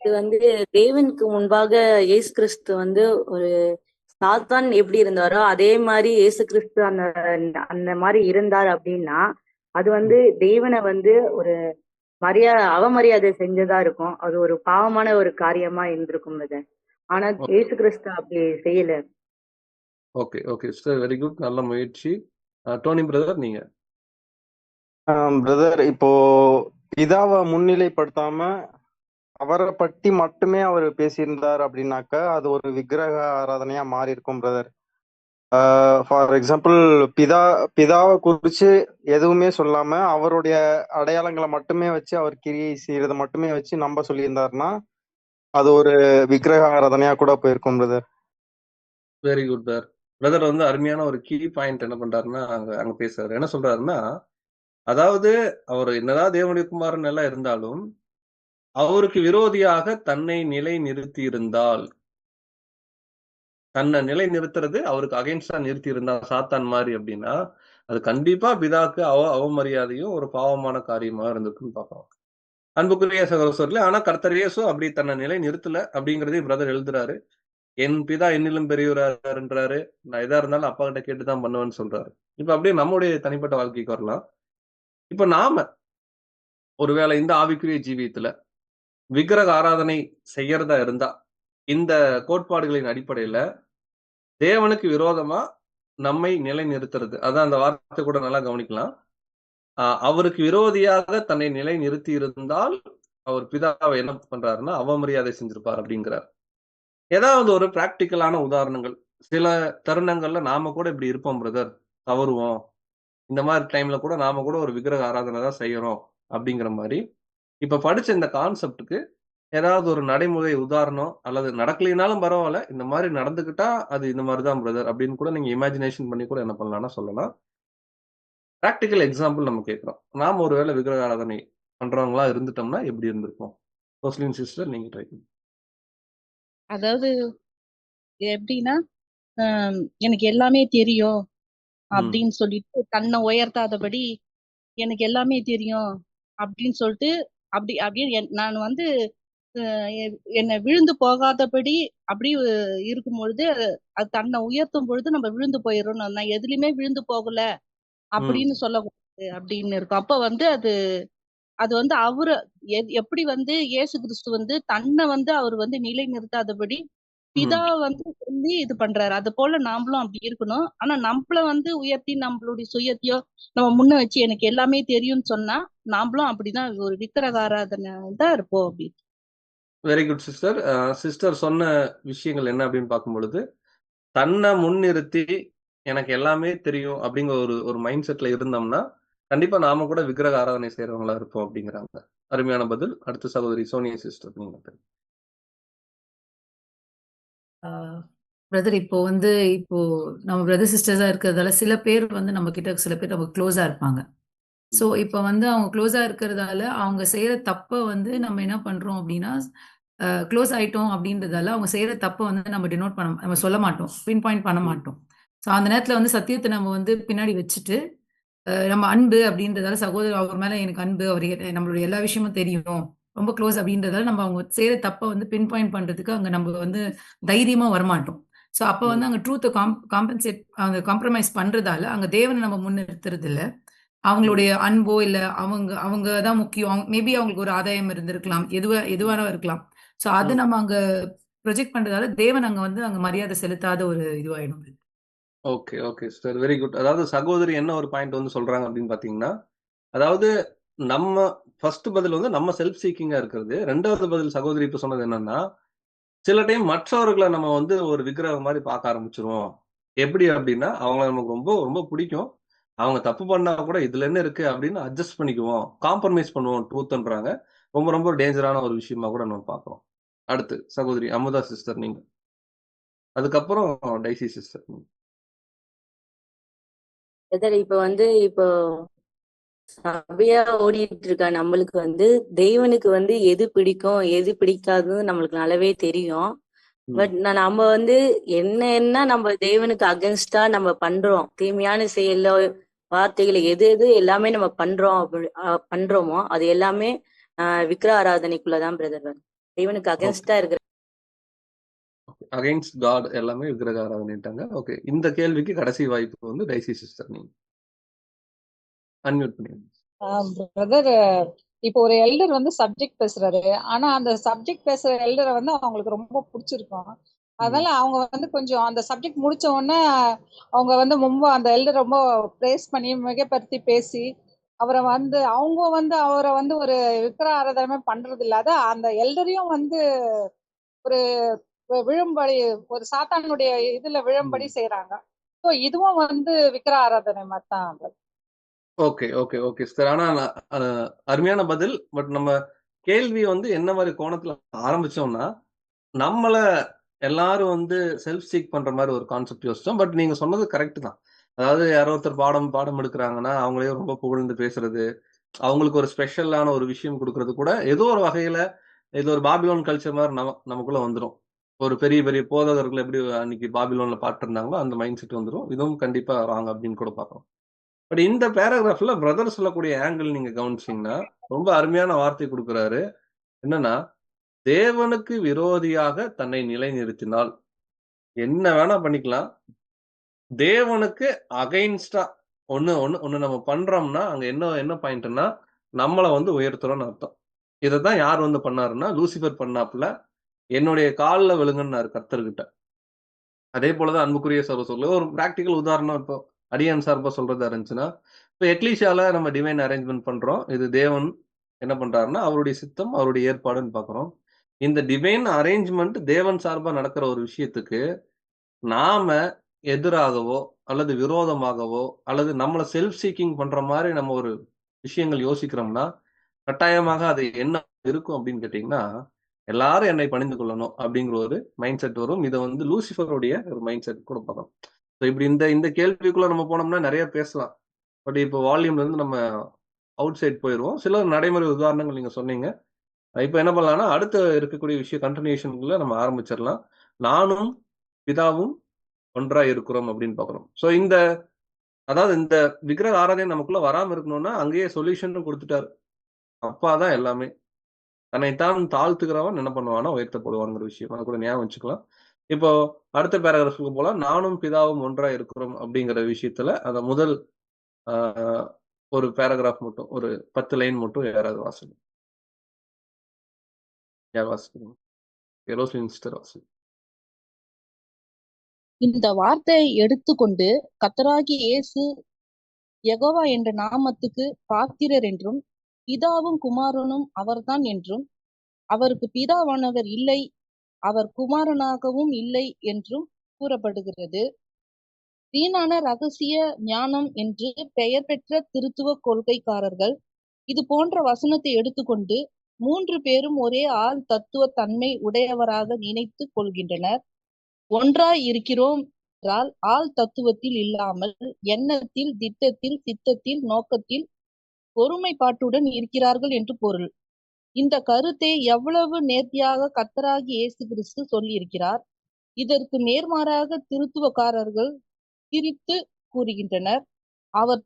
இது வந்து தேவனுக்கு முன்பாக இயேசு கிறிஸ்து வந்து ஒரு சாத்தான் எப்படி இருந்தாரோ அதே மாதிரி இயேசு கிறிஸ்து அந்த அந்த மாதிரி இருந்தார் அப்படின்னா அது வந்து தேவனை வந்து ஒரு அவமரியாதை செஞ்சதா இருக்கும். அது ஒரு பாவமான ஒரு காரியமா இருந்திருக்கும் அது. ஆனா இயேசு கிறிஸ்து அப்படி செய்யல. Okay okay sister, very good, நல்ல முயற்சி. டோனி பிரதர் நீங்க. பிரதர், இப்போ பிதாவை முன்னிலைப்படுத்தாம அவரை பற்றி மட்டுமே அவர் பேசியிருந்தார் அப்படின்னாக்கா அது ஒரு விக்கிரக ஆராதனையா மாறி இருக்கும் பிரதர். ஃபார் எக்ஸாம்பிள், பிதாவை குறிச்சு எதுவுமே சொல்லாம அவருடைய அடையாளங்களை மட்டுமே வச்சு அவர் கிரியை செய்யறதை மட்டுமே வச்சு நம்ப சொல்லியிருந்தாருன்னா அது ஒரு விக்கிரக ஆராதனையா கூட போயிருக்கும் brother. Very good brother. Brother வந்து அருமையான ஒரு கீ பாயிண்ட் என்ன பண்றாருன்னா அங்க பேசுறாரு. என்ன சொல்றாருன்னா, அதாவது அவர் என்னதான் தேவனுடைய குமாரன் எல்லாம் இருந்தாலும் அவருக்கு விரோதியாக தன்னை நிலை நிறுத்தி இருந்தால், தன்னை நிலை நிறுத்துறது அவருக்கு அகைன்ஸ்டா நிறுத்தி இருந்தா சாத்தான் மாதிரி அப்படின்னா அது கண்டிப்பா பிதாக்கு அவமரியாதையும் ஒரு பாவமான காரியமா இருந்திருக்குன்னு பார்க்கலாம். அன்புக்குரிய சகோதரர்களே, ஆனா கர்த்தர் இயேசு அப்படி தன்னை நிலை நிறுத்தல அப்படிங்கறதையும் பிரதர் எழுதுறாரு. என் பிதா என்னிலும் பெரியவரான்றாரு. நான் எதா இருந்தாலும் அப்பா கிட்ட கேட்டுதான் பண்ணுவேன்னு சொல்றாரு. இப்ப அப்படியே நம்முடைய தனிப்பட்ட வாழ்க்கைக்கு வரலாம். இப்ப நாம ஒருவேளை இந்த ஆவிக்குரிய ஜீவியத்துல விக்கிரக ஆராதனை செய்யறதா இருந்தா இந்த கோட்பாடுகளின் அடிப்படையில தேவனுக்கு விரோதமா நம்மை நிலை நிறுத்துறது, அதான் அந்த வார்த்தை கூட நல்லா கவனிக்கலாம். அவருக்கு விரோதியாக தன்னை நிலை நிறுத்தி இருந்தால் அவர் பிதாவை என்ன பண்றாருன்னா அவமரியாதை செஞ்சிருப்பார் அப்படிங்கிறார். ஏதாவது ஒரு பிராக்டிக்கலான உதாரணங்கள், சில தருணங்கள்ல நாம கூட இப்படி இருப்போம் பிரதர், தவறுவோம், இந்த மாதிரி டைம்ல கூட நாம கூட ஒரு விக்கிரக ஆராதனை தான் செய்யறோம் அப்படிங்கிற மாதிரி இப்ப படிச்ச இந்த கான்செப்டுக்கு ஏதாவது ஒரு நடைமுறை உதாரணம், அல்லது நடக்கலைனாலும் பரவாயில்ல, இந்த மாதிரி நடந்துக்கிட்டா அது இந்த மாதிரிதான் பிரதர் அப்படின்னு கூட நீங்க இமேஜினேஷன் பண்ணி கூட என்ன பண்ணலாம்னா சொல்லலாம். பிராக்டிக்கல் எக்ஸாம்பிள் நம்ம கேட்கிறோம். நாம ஒருவேளை விக்கிரக ஆராதனை பண்றவங்களா இருந்துட்டோம்னா எப்படி இருந்திருக்கும்? முஸ்லிம் சிஸ்டர், நீங்க ட்ரை பண்ணுங்க. அதாவது எப்படின்னா எனக்கு எல்லாமே தெரியும் அப்படின்னு சொல்லிட்டு தன்னை உயர்த்தாதபடி எனக்கு எல்லாமே தெரியும் அப்படின்னு சொல்லிட்டு அப்படியே நான் வந்து என்னை விழுந்து போகாதபடி அப்படி இருக்கும் பொழுது அது தன்னை உயர்த்தும் பொழுது நம்ம விழுந்து போயிடும். நான் எதுலயுமே விழுந்து போகல அப்படின்னு சொல்லக்கூடாது அப்படின்னு இருக்கும். அப்ப வந்து அது வந்து அவரு எப்படி வந்து இயேசு கிறிஸ்து வந்து தன்னை வந்து அவர் வந்து நிலை நிறுத்தாதபடி பிதா வந்து சொல்லி இது பண்றாரு. அது போல நாமளும் அப்படி இருக்கணும். ஆனா நம்மள வந்து உயர்த்தி நம்மளுடைய சுயத்தையோ நம்ம முன்ன வச்சு எனக்கு எல்லாமே தெரியும்னு சொன்னா நாமளும் அப்படிதான் ஒரு விக்கிரக ஆராதனை தான் இருப்போம். அப்படி வெரி குட் சிஸ்டர். சிஸ்டர் சொன்ன விஷயங்கள் என்ன அப்படின்னு பார்க்கும் பொழுது, தன்னை முன்னிறுத்தி எனக்கு எல்லாமே தெரியும் அப்படிங்கிற ஒரு மைண்ட் செட்ல இருந்தோம்னா கண்டிப்பா நாம கூட விக்கிரக ஆராதனை செய்யறவங்களா இருப்போம் அப்படிங்கிறாங்க. அருமையான பதில். அடுத்த சகோதரி சோனியா சிஸ்டர், நீங்க. பிரதர், இப்போ வந்து நம்ம பிரதர் சிஸ்டர்ஸா இருக்கிறதால சில பேர் வந்து நம்ம கிட்ட சில பேர் நம்ம க்ளோஸா இருப்பாங்க. ஸோ இப்போ வந்து அவங்க க்ளோஸா இருக்கிறதால அவங்க செய்யற தப்பை வந்து நம்ம என்ன பண்றோம் அப்படின்னா, க்ளோஸ் ஆயிட்டோம் அப்படின்றதால அவங்க செய்யற தப்பை வந்து நம்ம டினோட் நம்ம சொல்ல மாட்டோம், பின் பாயிண்ட் பண்ண மாட்டோம். ஸோ அந்த நேரத்தில் வந்து சத்தியத்தை நம்ம வந்து பின்னாடி வச்சுட்டு நம்ம அன்பு அப்படின்றதால சகோதரர் அவர் மேல எனக்கு அன்பு, அவர் நம்மளுடைய எல்லா விஷயமும் தெரியும், ரொம்ப க்ளோஸ் அப்படின்றதால நம்ம அவங்க செய்யற தப்பை வந்து பின் பாயிண்ட் பண்றதுக்கு அங்க நம்ம வந்து தைரியமா வரமாட்டோம். ஸோ அப்போ வந்து அங்க ட்ரூத்தை காம்பன்சேட் அங்க காம்ப்ரமைஸ் பண்றதால அங்க தேவனை நம்ம முன்னிறுத்துறது இல்லை. அவங்களுடைய அன்போ இல்ல அவங்க தான் முக்கியம். மேபி அவங்களுக்கு ஒரு ஆதாயம் இருந்திருக்கலாம், எதுவான இருக்கலாம். ஸோ அது நம்ம அங்க ப்ரொஜெக்ட் பண்றதால தேவன் அங்க வந்து அங்க மரியாதை செலுத்தாத ஒரு இதுவாயிடும். Okay okay sir, very good. அதாவது சகோதரி என்ன ஒரு பாயிண்ட் வந்து சொல்றாங்க அப்படின்னு பாத்தீங்கன்னா, அதாவது நம்ம ஃபர்ஸ்ட் பதில் வந்து நம்ம செல்ஃப் சீக்கிங்கா இருக்கிறது. ரெண்டாவது பதில் சகோதரி இப்ப சொன்னது என்னன்னா, சில டைம் மற்றவர்களை நம்ம வந்து ஒரு விக்கிரகம் மாதிரி பார்க்க ஆரம்பிச்சிருவோம். எப்படி அப்படின்னா, அவங்கள நமக்கு ரொம்ப ரொம்ப பிடிக்கும், அவங்க தப்பு பண்ணா கூட இதுல என்ன இருக்கு அப்படின்னு அட்ஜஸ்ட் பண்ணிக்குவோம், காம்ப்ரமைஸ் பண்ணுவோம் ட்ரூத்ன்றாங்க. ரொம்ப ரொம்ப டேஞ்சரான ஒரு விஷயமா கூட நம்ம பார்க்கிறோம். அடுத்து சகோதரி அமுதா சிஸ்டர், நீங்க. அதுக்கப்புறம் டைசி சிஸ்டர். இப்ப வந்து சபையா ஓடிட்டு இருக்க நம்மளுக்கு வந்து தெய்வனுக்கு வந்து எது பிடிக்கும் எது பிடிக்காதுன்னு நம்மளுக்கு நல்லாவே தெரியும். பட் நம்ம வந்து என்ன நம்ம தெய்வனுக்கு அகென்ஸ்டா நம்ம பண்றோம், தீமையான செயல வார்த்தைகளை எது எல்லாமே நம்ம பண்றோமோ அது எல்லாமே விக்கிர ஆராதனைக்குள்ளதான் பிரதர். தெய்வனுக்கு அகென்ஸ்டா இருக்கிற அகைன்ஸ்ட் காட் எல்லாமே விக்கிரக ஆராதனைட்டாங்க. ஓகே, இந்த கேள்விக்கு கடைசி வாய்ப்பு வந்து டைசி சிஸ்டர், நீங்க அன்மியூட் பண்ணுங்க. பிரதர், இப்போ ஒரு எல்டர் வந்து சப்ஜெக்ட் பேசுறாரு, ஆனா அந்த சப்ஜெக்ட் பேசுற எல்டரை வந்து அவங்களுக்கு ரொம்ப பிடிச்சிருக்கும். அதனால அவங்க வந்து கொஞ்சம் அந்த சப்ஜெக்ட் முடிச்ச உடனே அவங்க வந்து ரொம்ப அந்த எல்டர் ரொம்ப பிரேஸ் பண்ணி மிகப்படுத்தி பேசி அவரை வந்து அவங்க வந்து அவரை வந்து ஒரு விக்கிர ஆராதனை பண்றது இல்லாத அந்த எல்டரையும் வந்து ஒரு விழும்படி, ஒரு சாத்தானுடைய இதுல விழும்படி செய்யறாங்க. ஸோ இதுவும் வந்து விக்கிர ஆராதனை மாதிரி தான். Okay okay okay sir. ஆனா அருமையான பதில். பட் நம்ம கேள்வி வந்து என்ன மாதிரி கோணத்துல ஆரம்பிச்சோம்னா, நம்மள எல்லாரும் வந்து செல்ஃப் சீக் பண்ற மாதிரி ஒரு கான்செப்ட் யோசிச்சோம். பட் நீங்க சொன்னது கரெக்ட் தான். அதாவது யாரோ ஒருத்தர் பாடம் எடுக்கிறாங்கன்னா அவங்களே ரொம்ப புகழ்ந்து பேசுறது, அவங்களுக்கு ஒரு ஸ்பெஷலான ஒரு விஷயம் கொடுக்கறது கூட ஏதோ ஒரு வகையில இது ஒரு பாபிலோன் கல்ச்சர் மாதிரி நமக்குள்ள வந்துடும். ஒரு பெரிய பெரிய போதகர்கள் எப்படி அன்னைக்கு பாபிலோன்ல பாட்டிருந்தாங்களோ அந்த மைண்ட் செட் வந்துடும். இதுவும் கண்டிப்பா ராங் அப்படின்னு கூட பார்க்கலாம். பட் இந்த பேராகிராஃப்ல பிரதர் சொல்லக்கூடிய ஆங்கிள் நீங்க கவனிச்சீங்கன்னா ரொம்ப அருமையான வார்த்தை கொடுக்குறாரு. என்னன்னா, தேவனுக்கு விரோதியாக தன்னை நிலைநிறுத்தினால் என்ன வேணா பண்ணிக்கலாம். தேவனுக்கு அகைன்ஸ்டா ஒண்ணு நம்ம பண்றோம்னா அங்க என்ன பாயிண்ட்னா நம்மளை வந்து உயர்த்துறோம்னு அர்த்தம். இதைதான் யார் வந்து பண்ணாருன்னா லூசிபர் பண்ணாப்புல என்னுடைய காலில் விழுங்கன்னாரு கர்த்தர்கிட்ட. அதே போலதான் அன்புக்குரிய சொல்ல ஒரு பிராக்டிக்கல் உதாரணம் இப்போ அடியான் சார்பா சொல்றதா இருந்துச்சுன்னா, இப்போ எக்லீஷியால நம்ம டிவைன் அரேஞ்ச்மெண்ட் பண்றோம். இது தேவன் என்ன பண்றாருன்னா அவருடைய சித்தம் அவருடைய ஏற்பாடுன்னு பாக்குறோம். இந்த டிவைன் அரேஞ்ச்மெண்ட் தேவன் சார்பா நடக்கிற ஒரு விஷயத்துக்கு நாம எதிராகவோ அல்லது விரோதமாகவோ அல்லது நம்மளை செல்ஃப் சீக்கிங் பண்ற மாதிரி நம்ம ஒரு விஷயங்கள் யோசிக்கிறோம்னா கட்டாயமாக அது என்ன இருக்கும் அப்படின்னு கேட்டீங்கன்னா, எல்லாரும் என்னை பணிந்து கொள்ளணும் அப்படிங்கிற ஒரு மைண்ட் செட் வரும். இதை வந்து லூசிஃபருடைய ஒரு மைண்ட் செட் கூட பார்க்கலாம். ஸோ இப்படி இந்த கேள்விக்குள்ள நம்ம போனோம்னா நிறைய பேசலாம். பட் இப்போ வால்யூம்ல இருந்து நம்ம அவுட் சைட் போயிடுவோம். சில நடைமுறை உதாரணங்கள் நீங்க சொன்னீங்க. இப்போ என்ன பண்ணலாம்னா அடுத்த இருக்கக்கூடிய விஷயம் கண்டினியூஷன்ல நம்ம ஆரம்பிச்சிடலாம். நானும் பிதாவும் ஒன்றா இருக்கிறோம் அப்படின்னு பார்க்குறோம். ஸோ அதாவது இந்த விக்கிரக ஆராதனை நமக்குள்ள வராம இருக்கணும்னா அங்கேயே சொல்யூஷன் கொடுத்துட்டாரு. அப்பாதான் எல்லாமே. தன்னைத்தான் தாழ்த்துக்கிறவன் என்ன பண்ணுவானா உயர்த்தப்படுவாங்கிற விஷயம் அதை கூட ஞாபகம் வச்சுக்கலாம். இப்போ அடுத்த பேராகிராஃபுக்கு போலாம். நானும் பிதாவும் ஒன்றா இருக்கிறோம் அப்படிங்கிற விஷயத்துல அந்த முதல் ஒரு பேராகிராஃப் மட்டும் ஒரு 10 லைன் மட்டும் யாராவது வாசிங்க. யார் வாசிக்கிறீங்க? இந்த வார்த்தையை எடுத்துக்கொண்டு கர்த்தராகிய இயேசு யெகோவா என்ற நாமத்துக்கு பாத்திரர் என்றும் பிதாவும் குமாரனும் அவர்தான் என்றும் அவருக்கு பிதாவானவர் இல்லை, அவர் குமாரனாகவும் இல்லை என்றும் கூறப்படுகிறது. வீணான ரகசிய ஞானம் என்று பெயர் பெற்ற திருத்துவ கொள்கைக்காரர்கள் இது போன்ற வசனத்தை எடுத்துக்கொண்டு 3 பேரும் ஒரே ஆள் தத்துவ தன்மை உடையவராக நினைத்து கொள்கின்றனர். ஒன்றாய் இருக்கிறோம் என்றால் ஆள் தத்துவத்தில் இல்லாமல் எண்ணத்தில், திட்டத்தில், சித்தத்தில், நோக்கத்தில் ஒருமைப்பாட்டுடன் இருக்கிறார்கள் என்று பொருள். இந்த கருத்தை எவ்வளவு நேர்த்தியாக கர்த்தராகிய இயேசு கிறிஸ்து சொல்லியிருக்கிறார். இதற்கு நேர்மாறாக திருத்துவக்காரர்கள் திரித்து கூறுகின்றனர். அவர்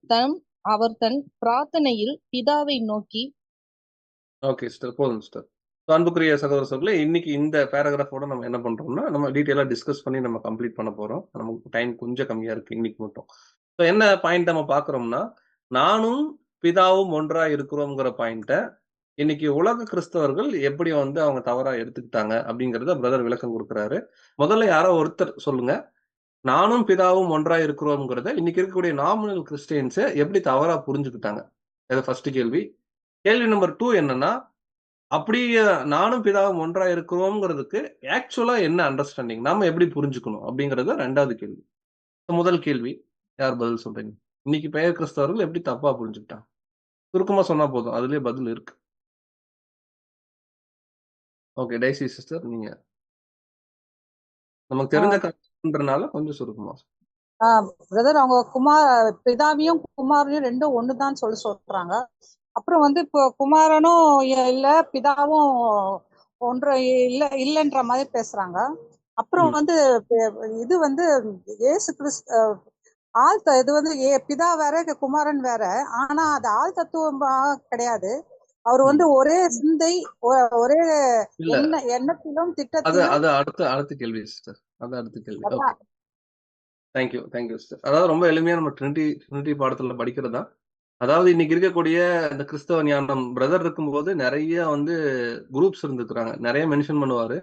தன் பிரார்த்தனையில் பிதாவை நோக்கி ஓகே சிஸ்டர், போதும் சிஸ்டர். அன்புக்குரிய சகோதரர்களே, இன்னைக்கு இந்த பேராகிராஃபோட நம்ம என்ன பண்றோம்னா நம்ம டீட்டெயிலாக டிஸ்கஸ் பண்ணி நம்ம கம்ப்ளீட் பண்ண போறோம். நமக்கு டைம் கொஞ்சம் கம்மியா இருக்கு இன்னைக்கு மட்டும். ஸோ என்ன பாயிண்ட் நம்ம பார்க்குறோம்னா, நானும் பிதாவும் ஒன்றா இருக்கிறோங்கிற பாயிண்ட்டை இன்னைக்கு உலக கிறிஸ்தவர்கள் எப்படி வந்து அவங்க தவறா எடுத்துக்கிட்டாங்க அப்படிங்கிறத பிரதர் விளக்கம் கொடுக்குறாரு. முதல்ல யாரோ ஒருத்தர் சொல்லுங்க, நானும் பிதாவும் ஒன்றா இருக்கிறோம்ங்கிறத இன்னைக்கு இருக்கக்கூடிய நாமினல் கிறிஸ்டியன்ஸை எப்படி தவறா புரிஞ்சுக்கிட்டாங்க. அது ஃபர்ஸ்ட் கேள்வி. கேள்வி நம்பர் 2 என்னன்னா, அப்படியே நானும் பிதாவும் ஒன்றா இருக்கிறோம்ங்கிறதுக்கு ஆக்சுவலா என்ன அண்டர்ஸ்டாண்டிங், நாம எப்படி புரிஞ்சுக்கணும் அப்படிங்கறது 2வது கேள்வி. முதல் கேள்வி யார் பதில் சொல்றீங்க? இன்னைக்கு பெயர் கிறிஸ்தவர்கள் எப்படி தப்பா புரிஞ்சுக்கிட்டாங்க? சுருக்கமா சொன்னா போதும், அதுலயே பதில் இருக்கு. ஓகே, டைசி சிஸ்டர், நீங்க நமக்கு தெரிஞ்ச கருத்துன்றனால கொஞ்சம் சுருக்கமா. பிரதர், அவங்க பிதாவையும் குமாரனையும் ரெண்டும் ஒண்ணுதான் சொல்றாங்க. அப்புறம் வந்து இப்போ குமாரனும் இல்ல பிதாவும் ஒன்று இல்லைன்ற மாதிரி பேசுறாங்க. அப்புறம் வந்து இது வந்து இயேசு கிறிஸ்து இது வந்து பிதா வேற குமாரன் வேற, ஆனா அது ஆள் தத்துவம் கிடையாது. அவர் வந்து ஒரே சிந்தை, ஒரே எண்ணத்திலும் திட்டத்திலும். அது அடுத்த கேள்வி சிஸ்டர், அது அடுத்த கேள்வி. Okay, thank you sister. அதாவது ரொம்ப எளிமையா நம்ம ட்ரினிட்டி பாடத்துல படிக்கிறதா. அதாவது இன்னைக்கு இருக்கக்கூடிய இந்த கிறிஸ்தவ ஞானம் பிரதர் இருக்கும்போது நிறைய வந்து குரூப்ஸ் இருந்துக்கிறாங்க. நிறைய மென்ஷன் பண்ணுவாரு.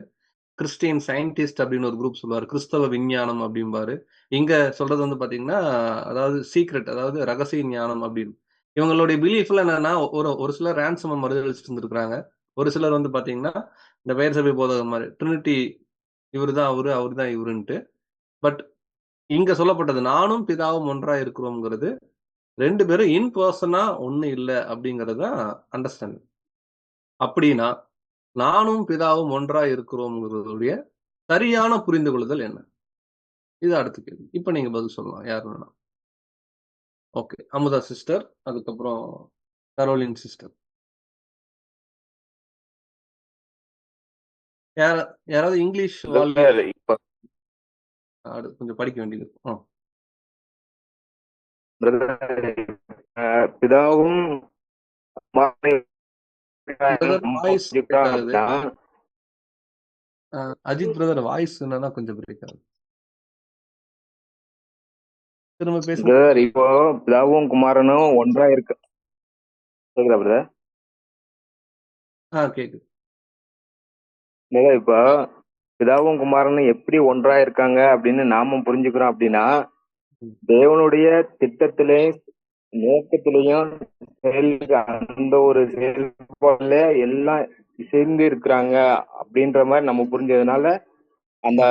கிறிஸ்டியன் சயின்டிஸ்ட் அப்படின்னு ஒரு குரூப் சொல்லுவாரு, கிறிஸ்தவ விஞ்ஞானம் அப்படிம்பாரு. இங்க சொல்றது வந்து பாத்தீங்கன்னா, அதாவது சீக்ரெட், அதாவது ரகசிய ஞானம் அப்படின்னு. இவங்களுடைய பிலீஃப்ல என்னன்னா ஒரு சிலர் ரேன்சம் மறுதளிச்சுட்டு இருந்திருக்கிறாங்க. ஒரு சிலர் வந்து பாத்தீங்கன்னா இந்த பெயர் சபை போதகம் மாதிரி ட்ரினிட்டி இவரு தான் அவரு தான் இவருன்ட்டு. பட் இங்க சொல்லப்பட்டது நானும் பிதாவும் ஒன்றா இருக்கிறோம்ங்கிறது 2 பேரும் இன் பர்சனா ஒண்ணு இல்ல அப்படிங்கிறது தான் அண்டர்ஸ்டாண்டிங். அப்படின்னா நானும் பிதாவும் ஒன்றா இருக்கிறோம்ங்கிறதுடைய சரியான புரிந்து கொள்ளுதல் என்ன? இது அடுத்த கேள்வி. இப்ப நீங்க பதில் சொல்லலாம் யார் வேணா. ஓகே, அமுதா சிஸ்டர், அதுக்கப்புறம் கரோலின் சிஸ்டர். யாராவது இங்கிலீஷ் பிரதர் இப்ப கொஞ்சம் படிக்க வேண்டியது இருக்கும். பிரதர் பிதாவும் வாய்ஸ் அஜித் பிரதர் வாய்ஸ் என்னன்னா கொஞ்சம் பிரேக் ஆகுது. திரும்ப பேசுங்க பிரதர். இப்போ பிதாவும் குமாரனும் ஒன்றா இருக்கு. கேக்குதா பிரதர்? கேக்குது. இப்போ பிதாவும் குமாரனும் எப்படி ஒன்றா இருக்காங்க அப்படின்னு நாம புரிஞ்சுக்கிறோம் அப்படின்னா, தேவனுடைய திட்டத்திலே நோக்கத்திலையும் அந்த ஒரு செயல்பாடுல எல்லாம் சேர்ந்து இருக்கிறாங்க அப்படின்ற மாதிரி நம்ம புரிஞ்சதுனால அந்த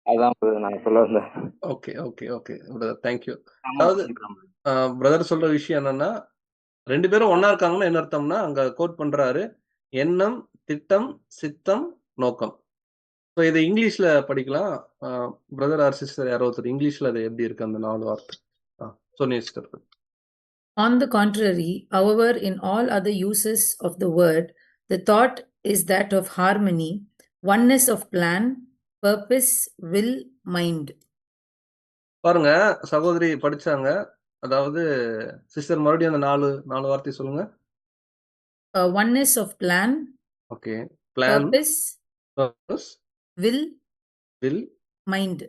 அதான் நான் சொல்ல வந்தேன். Okay okay okay brother, thank you. அதாவது பிரதர் சொல்ற விஷயம் என்னன்னா 2 பேரும் ஒன்னா இருக்காங்கன்னா என்ன அர்த்தம்னா அங்க கோட் பண்றாரு எண்ணம், திட்டம், சித்தம், நோக்கம். ஸோ இதை இங்கிலீஷ்ல படிக்கலாம். பிரதர் ஆர் சிஸ்டர் யாரோ ஒருத்தர் இங்கிலீஷ்ல அது எப்படி இருக்கு அந்த 4 வார்த்தை சொன்னீங்க sister. On the contrary, however, in all other uses of the word, the thought is that of harmony, oneness of plan, purpose, will, mind. பாருங்க சகோதரி படிச்சாங்க. அதாவது சிஸ்டர் மறுபடியும் அந்த 4 வார்த்தை சொல்லுங்க. Oneness of plan. Okay, plan, purpose, will, mind.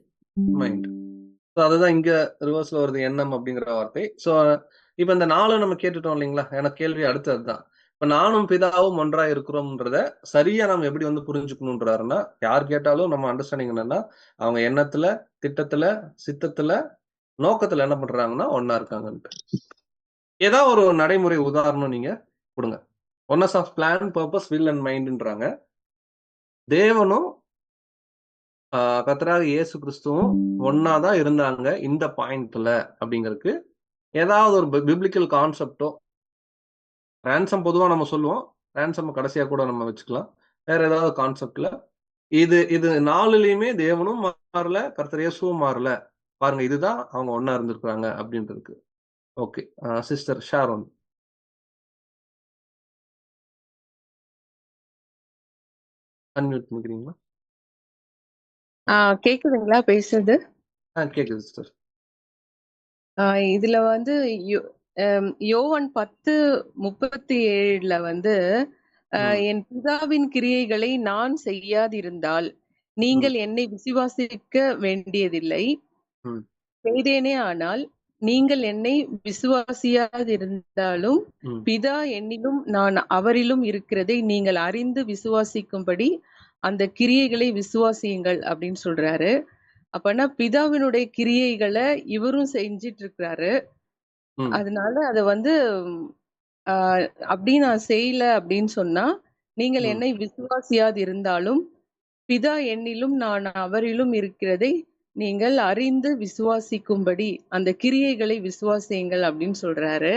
So அதுதான் இங்க ரிவர்ஸ்ல வருது எண்ணம் அப்படிங்கிற வார்த்தை. ஸோ இப்ப இந்த 4 நம்ம கேட்டுட்டோம் இல்லைங்களா? எனக்கு கேள்வி அடுத்தது தான். இப்ப நானும் பிதாவும் ஒன்றா இருக்கிறோம்ன்றத சரியா நம்ம எப்படி வந்து புரிஞ்சுக்கணும்ன்றாருன்னா, யார் கேட்டாலும் நம்ம அண்டர்ஸ்டாண்டிங் என்னன்னா அவங்க எண்ணத்துல, திட்டத்துல, சித்தத்துல, நோக்கத்துல என்ன பண்றாங்கன்னா ஒன்னா இருக்காங்கன்ட்டு. ஏதாவது ஒரு நடைமுறை உதாரணம் நீங்க கொடுங்க. Oneness of plan, purpose, will and மைண்ட்ன்றாங்க. தேவனும் கர்த்தராக இயேசு கிறிஸ்துவும் ஒன்னாதான் இருந்தாங்க இந்த பாயிண்ட்ல அப்படிங்கிறதுக்கு ஏதாவது ஒரு பிப்ளிக்கல் கான்செப்டோ, ரேன்சம் பொதுவா நம்ம சொல்லுவோம், ரேன்சம் கடைசியா கூட நம்ம வச்சுக்கலாம். வேற ஏதாவது கான்செப்ட்ல இது 4லயுமே தேவனும் மாறல, கர்த்தர் இயேசுவும் மாறல, பாருங்க இதுதான் அவங்க ஒன்னா இருந்திருக்காங்க அப்படின்றது. ஓகே, சிஸ்டர் ஷாரோன் அன்மியூட் பண்ணிக்கிறீங்களா? கேக்குதுங்களா பேசுறது? கேக்குது சிஸ்டர். இதுல வந்து யோவான் 10:37 வந்து என் பிதாவின் கிரியைகளை நான் செய்யாதிருந்தால் நீங்கள் என்னை விசுவாசிக்க வேண்டியதில்லை, செய்தேனே ஆனால் நீங்கள் என்னை விசுவாசியாதிருந்தாலும் பிதா என்னிலும் நான் அவரிலும் இருக்கிறதை நீங்கள் அறிந்து விசுவாசிக்கும்படி அந்த கிரியைகளை விசுவாசியுங்கள் அப்படின்னு சொல்றாரு. அப்பனா பிதாவினுடைய கிரியைகளை இவரும் செஞ்சிட்டு இருக்கிறாரு. அதனால அத வந்து அப்படி நான் செய்யல அப்படின்னு சொன்னா நீங்கள் என்னை விசுவாசியாது இருந்தாலும் பிதா என்னிலும் நான் அவரிலும் இருக்கிறதை நீங்கள் அறிந்து விசுவாசிக்கும்படி அந்த கிரியைகளை விசுவாசியுங்கள் அப்படின்னு சொல்றாரு.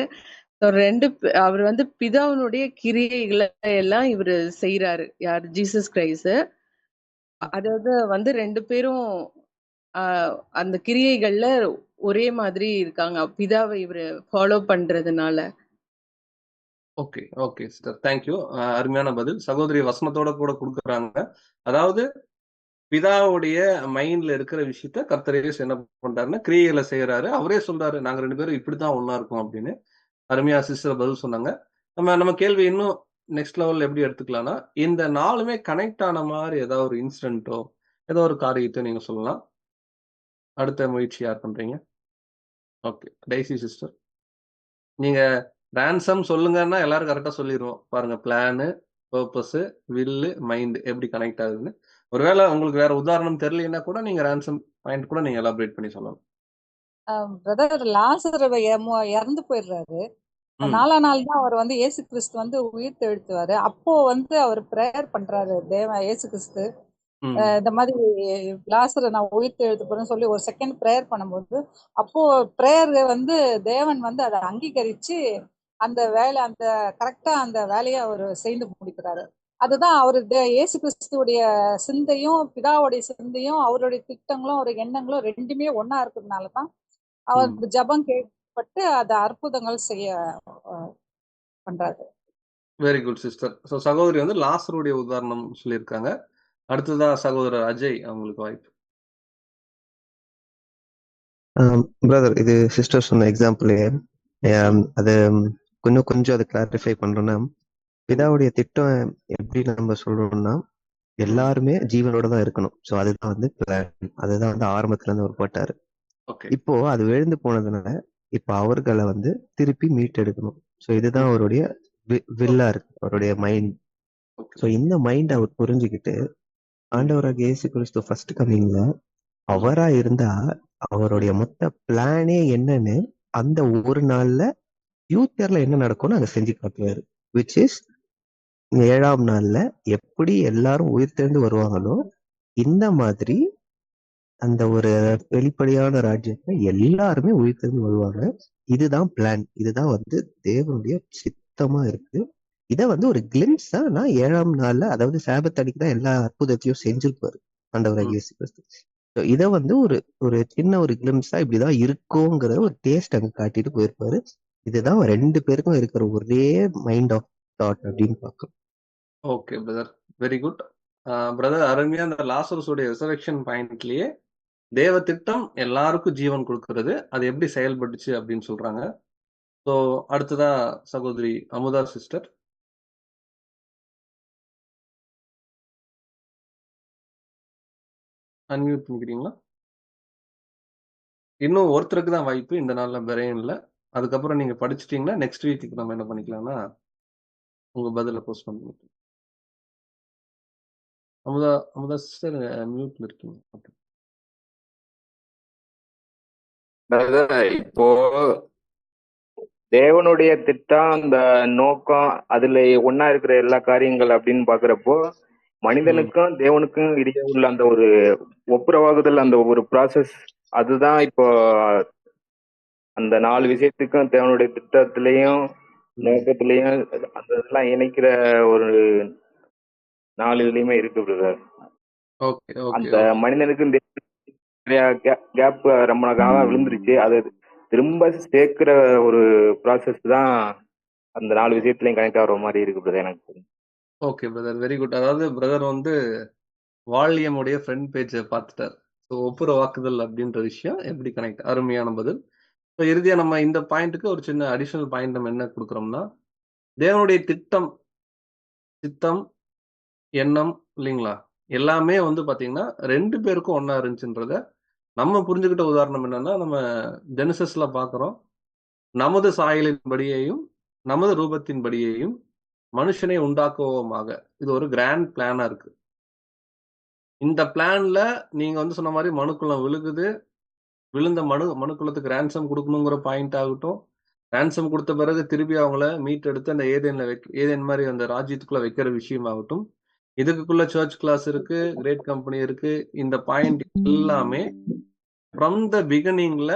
அவர் வந்து பிதாவினுடைய கிரியைகளை எல்லாம் இவரு செய்யறாரு. யார்? Jesus Christ. அதாவது வந்து 2 பேரும் அந்த கிரியைகள்ல ஒரே மாதிரி இருக்காங்க, பிதாவை இவரு ஃபாலோ பண்றதுனால. Okay okay sister, thank you. அருமையான பதில். சகோதரி வசனத்தோட கூட கொடுக்குறாங்க. அதாவது பிதாவுடைய மைண்ட்ல இருக்கிற விஷயத்த கர்த்தர் இயேசு என்ன பண்றாருன்னா கிரியைகளை செய்யறாரு. அவரே சொல்றாரு நாங்க 2 பேரும் இப்படித்தான் ஒன்னா இருக்கோம் அப்படின்னு. அருமையா சிஸ்டர் பதில் சொன்னாங்க. நம்ம கேள்வி இன்னும் நெக்ஸ்ட் லெவல்ல எப்படி எடுத்துக்கலாம்னா, இந்த 4மே கனெக்ட் ஆன மாதிரி ஏதாவது ஒரு இன்சிடென்ட்டோ ஏதோ ஒரு காரியத்தை நீங்க சொல்லலாம். அடுத்த முயற்சி யார் பண்றீங்க? Okay, dicey sister. நீங்க ரேன்சம் சொல்லுங்கன்னா எல்லாரும் கரெக்டா சொல்லிடுவோம். பாருங்க, பிளானு, பர்பஸ், வில்லு, மைண்ட் எப்படி கனெக்ட் ஆகுதுன்னு. ஒருவேளை உங்களுக்கு வேற உதாரணம் தெரியலன்னா கூட நீங்க ரேன்சம் பாயிண்ட் கூட நீங்க எலாபரேட் பண்ணி சொல்லலாம். பிரதர் லாசர் இறந்து போயிடுறாரு. ம் 4ஆம் நாள் தான் அவர் வந்து இயேசு கிறிஸ்து வந்து உயிர் தெழுத்துவாரு. அப்போ வந்து அவர் பிரேயர் பண்றாரு இயேசு கிறிஸ்து. ம் இந்த மாதிரி லாசரை நான் உயிர் தெழுத்து போறேன்னு சொல்லி ஒரு செகண்ட் பிரேயர் பண்ணும்போது, அப்போ பிரேயர் வந்து தேவன் வந்து அதை அங்கீகரிச்சு அந்த கரெக்டா அந்த வேலையை அவர் செய்து முடிக்கிறாரு. அதுதான் அவரு இயேசு கிறிஸ்துவுடைய சிந்தையும் பிதாவுடைய சிந்தையும் அவருடைய திட்டங்களும் ஒரு எண்ணங்களும் ரெண்டுமே ஒண்ணா இருக்கிறதுனாலதான் அவர் ம் ஜெபம் கேட்கப்பட்டு அந்த அற்புதங்கள் செய்ய பண்றாரு. Very good sister. ஸோ சகோதரி வந்து லாசருடைய உதாரணம் சொல்லியிருக்காங்க. அடுத்ததா சகோதரர் அஜய் அவங்களுக்கு வாய்ப்பு. பிரதர் இது சிஸ்டர் சொன்ன எக்ஸாம்பிளே அது கொஞ்சம் அதை கிளாரிஃபை பண்றோம்னா, பிதாவுடைய திட்டம் எப்படி நம்ம சொல்றோம்னா எல்லாருமே ஜீவனோட தான் இருக்கணும். ஸோ அதுதான் வந்து பிளான். அதுதான் வந்து ஆரம்பத்துல இருந்து அவர் போட்டாரு. ஓகே இப்போ அது விழுந்து போனதுனால இப்போ அவர்களை வந்து திருப்பி மீட்டெடுக்கணும். ஸோ இதுதான் அவருடைய வில்லா இருக்கு, அவருடைய மைண்ட். ஓகே ஸோ இந்த மைண்ட் அவர் புரிஞ்சுக்கிட்டு ஆண்டவராக இயேசு கிறிஸ்து ஃபர்ஸ்ட் கம்மிங்ல அவரா இருந்தா அவருடைய மொத்த பிளானே என்னன்னு அந்த ஒரு நாள்ல ஃபியூச்சர்ல என்ன நடக்கும்னு அங்க செஞ்சு காட்டுவாரு. விச் இஸ் 7ஆம் நாள்ல எப்படி எல்லாரும் உயிர் தெழுந்து வருவாங்களோ இந்த மாதிரி அந்த ஒரு வெளிப்படையான ராஜ்யத்துல எல்லாருமே உயிர் தெழுந்து வருவாங்க. இதுதான் பிளான். இதுதான் வந்து தேவனுடைய சித்தமா இருக்கு. இத வந்து ஒரு கிளிம்ஸா நான் 7ஆம் நாள்ல, அதாவது சாபத் அன்னைக்கு தான் எல்லா அற்புதத்தையும் செஞ்சிருப்பாரு ஆண்டவராக இயேசு கிறிஸ்து. So இத வந்து ஒரு சின்ன ஒரு கிளிம்ஸா இப்படிதான் இருக்குங்கிற ஒரு டேஸ்ட் அங்க காட்டிட்டு போயிருப்பாரு. இதுதான் 2 பேருக்கும் இருக்கிற ஒரே மைண்ட் ஆஃப் தாட் அப்படின்னு பார்க்கணும். Okay brother, very good brother. அருமையா அந்த லாசரஸுடைய ரிசரக்ஷன் பாயிண்ட்லயே தேவ திட்டம் எல்லாருக்கும் ஜீவன் கொடுக்கறது, அது எப்படி செயல்பட்டுச்சு அப்படின்னு சொல்றாங்க. ஸோ அடுத்ததா சகோதரி அமுதா சிஸ்டர். அன்மியூட் பண்ணிக்கிறீங்களா? இன்னும் ஒருத்தருக்கு தான் வாய்ப்பு, இந்த நாள்ல பிரையும் இல்லை. அதுக்கப்புறம் நீங்க படிச்சிட்டீங்கன்னா நெக்ஸ்ட் வீக்கு நம்ம என்ன பண்ணிக்கலாம்னா உங்க பதில போஸ்ட் பண்ணிக்கலாம். அமுதா சிஸ்டர் மியூட்ல இருக்கீங்க. இப்போ தேவனுடைய திட்டம், அந்த நோக்கம், அதுல ஒன்னா இருக்கிற எல்லா காரியங்கள் அப்படின்னு பாக்குறப்போ மனிதனுக்கும் தேவனுக்கும் இடையே உள்ள அந்த ஒரு ஒப்புரவாகுதல், அந்த ஒரு ப்ராசஸ், அதுதான் இப்போ அந்த 4 விஷயத்துக்கும் தேவனுடைய திட்டத்திலையும் நோக்கத்திலையும் அந்த இதெல்லாம் இணைக்கிற ஒரு 4 இதுலயுமே இருக்கு பிரதர். அந்த மனிதனுக்கு நிறைய கேப் ரொம்ப காலம் விழுந்துருச்சு. அது திரும்ப சேர்க்கிற ஒரு ப்ராசஸ் தான் அந்த 4 விஷயத்துலயும் கனெக்ட் ஆகிற மாதிரி இருக்கு பிரதர் எனக்கு. Okay brother, very good. அதாவது பிரதர் வந்து வால்யூமுடைய ஃப்ரண்ட் பேஜை பார்த்துட்டார். ஸோ ஒப்புரவாக்குதல் அப்படின்ற விஷயம் எப்படி கனெக்ட், அருமையான பதில். ஸோ இறுதியா நம்ம இந்த பாயிண்ட்டுக்கு ஒரு சின்ன அடிஷனல் பாயிண்ட் நம்ம என்ன கொடுக்குறோம்னா, தேவனுடைய திட்டம், சித்தம், எண்ணம் இல்லைங்களா, எல்லாமே வந்து பாத்தீங்கன்னா 2 பேருக்கும் ஒன்னா இருந்துச்சுன்றத நம்ம புரிஞ்சுக்கிட்ட உதாரணம் என்னன்னா, நம்ம ஜெனசிஸ்ல பாக்குறோம், நமது சாயலின்படியையும் நமது ரூபத்தின்படியையும் மனுஷனை உண்டாக்குவோமாக. இது ஒரு கிராண்ட் பிளானா இருக்கு. இந்த பிளான்ல நீங்க வந்து சொன்ன மாதிரி மனுக்குளம் விழுகுது, விழுந்த மனுக்குளத்துக்கு ரேன்சம் கொடுக்கணுங்கிற பாயிண்ட் ஆகட்டும், ரேன்சம் கொடுத்த பிறகு திருப்பி அவங்கள மீட் எடுத்து அந்த ஏதேன் மாதிரி அந்த ராஜ்யத்துக்குள்ள வைக்கிற விஷயம் ஆகட்டும், இதுக்குள்ள சர்ச் கிளாஸ் இருக்கு, கிரேட் கம்பெனி இருக்கு. இந்த பாயிண்ட் எல்லாமே ஃப்ரம் த பிகினிங்ல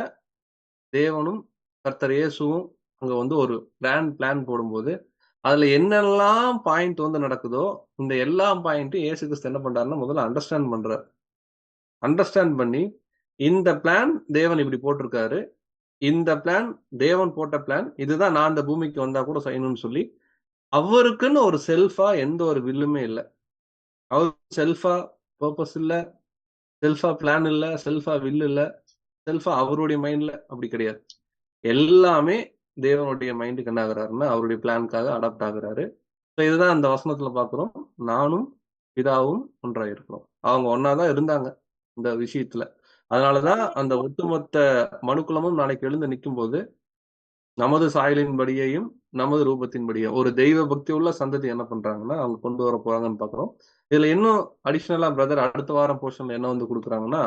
தேவனும் கர்த்தர் இயேசுவும் அங்க வந்து ஒரு பிளான் போடும்போது அதுல என்னெல்லாம் பாயிண்ட் வந்து நடக்குதோ இந்த எல்லா பாயிண்ட்டும் இயேசு கிறிஸ்து என்ன பண்றாருன்னா முதல்ல அண்டர்ஸ்டாண்ட் பண்ணி, இந்த பிளான் தேவன் இப்படி போட்டிருக்காரு, இந்த பிளான் தேவன் போட்ட பிளான், இதுதான் நான் இந்த பூமிக்கு வந்தா கூட செய்யணும்னு சொல்லி அவருக்குன்னு ஒரு செல்ஃபா எந்த ஒரு வில்லுமே இல்லை. அவர் செல்ஃபா பர்பஸ் இல்ல, செல்ஃபா பிளான் இல்ல, செல்ஃபா வில் இல்ல, செல்ஃபா அவருடைய மைண்ட்ல அப்படி கிடையாது. எல்லாமே தேவனுடைய மைண்டுக்கு என்ன ஆகுறாருன்னா அவருடைய பிளானுக்காக அடாப்ட் ஆகுறாரு. ஸோ இதுதான் அந்த வசனத்துல பாக்குறோம், நானும் பிதாவும் ஒன்றா இருக்கிறோம். அவங்க ஒன்னாதான் இருந்தாங்க இந்த விஷயத்துல. அதனாலதான் அந்த ஒட்டுமொத்த மனுக்குலமும் நாளைக்கு எழுந்து நிற்கும் போது நமது சாயலின்படியையும் நமது ரூபத்தின்படியும் ஒரு தெய்வ பக்தி உள்ள சந்ததி என்ன பண்றாங்கன்னா அவங்க கொண்டு வர போறாங்கன்னு பாக்குறோம். இதுல இன்னும் அடிஷனலா பிரதர் அடுத்த வாரம் போர்ஷன்ல என்ன வந்து கொடுக்குறாங்கன்னா,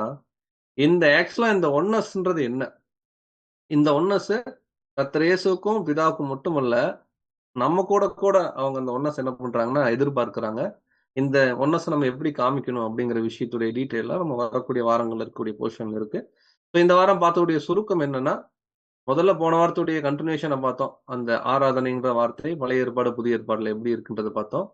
இந்த ஆக்சுவலா இந்த ஒன்னஸ்ன்றது என்ன, இந்த ஒன்னஸ் கர்த்தர் இயேசுவுக்கும் பிதாவுக்கும் மட்டுமல்ல, நம்ம கூட கூட அவங்க அந்த ஒன்னஸ் என்ன பண்றாங்கன்னா எதிர்பார்க்கிறாங்க. இந்த ஒன்னஸ் நம்ம எப்படி காமிக்கணும் அப்படிங்கிற விஷயத்துடைய டீட்டெயிலாம் நம்ம வரக்கூடிய வாரங்கள்ல இருக்கக்கூடிய போர்ஷன்ல இருக்கு. ஸோ இந்த வாரம் பார்த்தக்கூடிய சுருக்கம் என்னன்னா, முதல்ல போன வாரத்துடைய கண்டினியூஷனை பார்த்தோம். அந்த ஆராதனைங்கிற வார்த்தை பழைய ஏற்பாடு புதிய ஏற்பாடுல எப்படி இருக்குன்றதை பார்த்தோம்.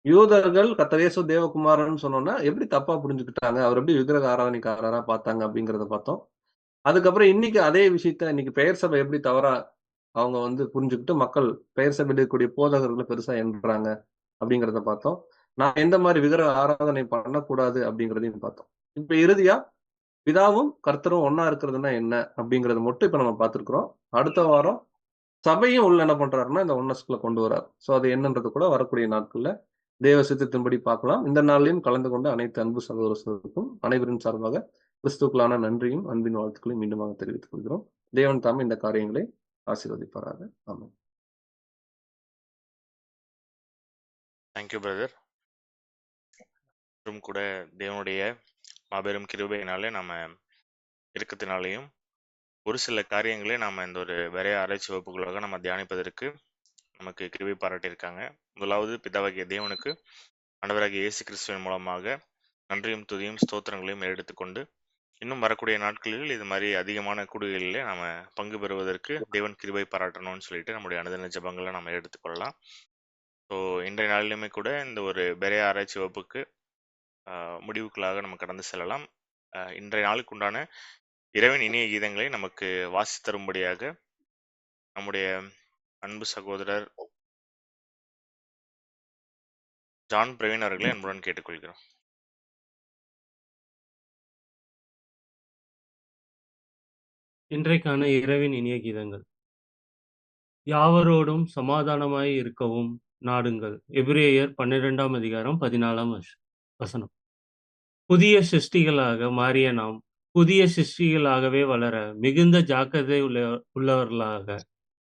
யூதர்கள் கர்த்தர் இயேசு தேவகுமாரன் சொன்னோன்னா எப்படி தப்பா புரிஞ்சுக்கிட்டாங்க, அவர் எப்படி விக்கிரக ஆராதனைக்காரரா பார்த்தாங்க அப்படிங்கிறத பார்த்தோம். அதுக்கப்புறம் இன்னைக்கு அதே விஷயத்த இன்னைக்கு பெயர் சபை எப்படி தவறா அவங்க வந்து புரிஞ்சுக்கிட்டு மக்கள் பெயர் சபையில் இருக்கக்கூடிய போதகர்களை பெருசா எண்ணுறாங்க அப்படிங்கிறத பார்த்தோம். நான் எந்த மாதிரி விக்கிரக ஆராதனை பண்ணக்கூடாது அப்படிங்கிறதையும் பார்த்தோம். இப்ப இறுதியா பிதாவும் கர்த்தரும் ஒன்னா இருக்கிறதுனா என்ன அப்படிங்கறத மட்டும் இப்ப நம்ம பார்த்திருக்கிறோம். அடுத்த வாரம் சபையும் உள்ள என்ன பண்றாருன்னா இந்த ஒன்னஸ்குள்ள கொண்டு வரார். ஸோ அது என்னன்றது கூட வரக்கூடிய நாட்கள்ல தேவ சித்தத்தின்படி பார்க்கலாம். இந்த நாளிலையும் கலந்து கொண்ட அனைத்து அன்பு சகோதரர்களுக்கும் அனைவரின் சார்பாக கிறிஸ்துக்களான நன்றியும் அன்பின் வாழ்த்துக்களையும் மீண்டுமாக தெரிவித்துக் கொள்கிறோம். தேவன் தாமே இந்த காரியங்களை ஆசீர்வதிப்பாராக. ஆமென். Thank you brother. கூட தேவனுடைய மாபெரும் கிருபையினாலே நம்ம இருக்கத்தினாலேயும் ஒரு சில காரியங்களை நாம இந்த ஒரு வேறைய ஆராய்ச்சி வகுப்புகளாக நம்ம தியானிப்பதற்கு நமக்கு கிருபை பாராட்டியிருக்காங்க. முதலாவது பிதாவாகிய தேவனுக்கு ஆண்டவராகிய இயேசு கிறிஸ்துவின் மூலமாக நன்றியும் துதியும் ஸ்தோத்திரங்களையும் எடுத்துக்கொண்டு இன்னும் வரக்கூடிய நாட்களில் இது மாதிரி அதிகமான கூடுகளிலே நாம பங்கு பெறுவதற்கு தேவன் கிருபை பாராட்டணும்னு சொல்லிட்டு நம்முடைய அனுதின ஜெபங்களை நம்ம எடுத்துக்கொள்ளலாம். ஸோ இன்றைய நாளிலுமே கூட இந்த ஒரு வேறைய ஆராய்ச்சி வகுப்புக்கு முடிவுக்குள்ளாக நம்ம கடந்து செல்லலாம். இன்றைய நாளுக்கு உண்டான இறைவன் இனிய கீதங்களை நமக்கு வாசி தரும்படியாக நம்முடைய அன்பு சகோதரர் ஜான் பிரவீன் அவர்களை அன்புடன் கேட்டுக்கொள்கிறோம். இன்றைக்கான இறைவன் இனிய கீதங்கள். யாவரோடும் சமாதானமாய் இருக்கவும் நாடுங்கள். எபிரேயர் 12ஆம் அதிகாரம் 14ஆம் வசனம். புதிய சிருஷ்டிகளாக மாறிய நாம் புதிய சிருஷ்டிகளாகவே வளர மிகுந்த ஜாக்கிரதை உள்ளவர்களாக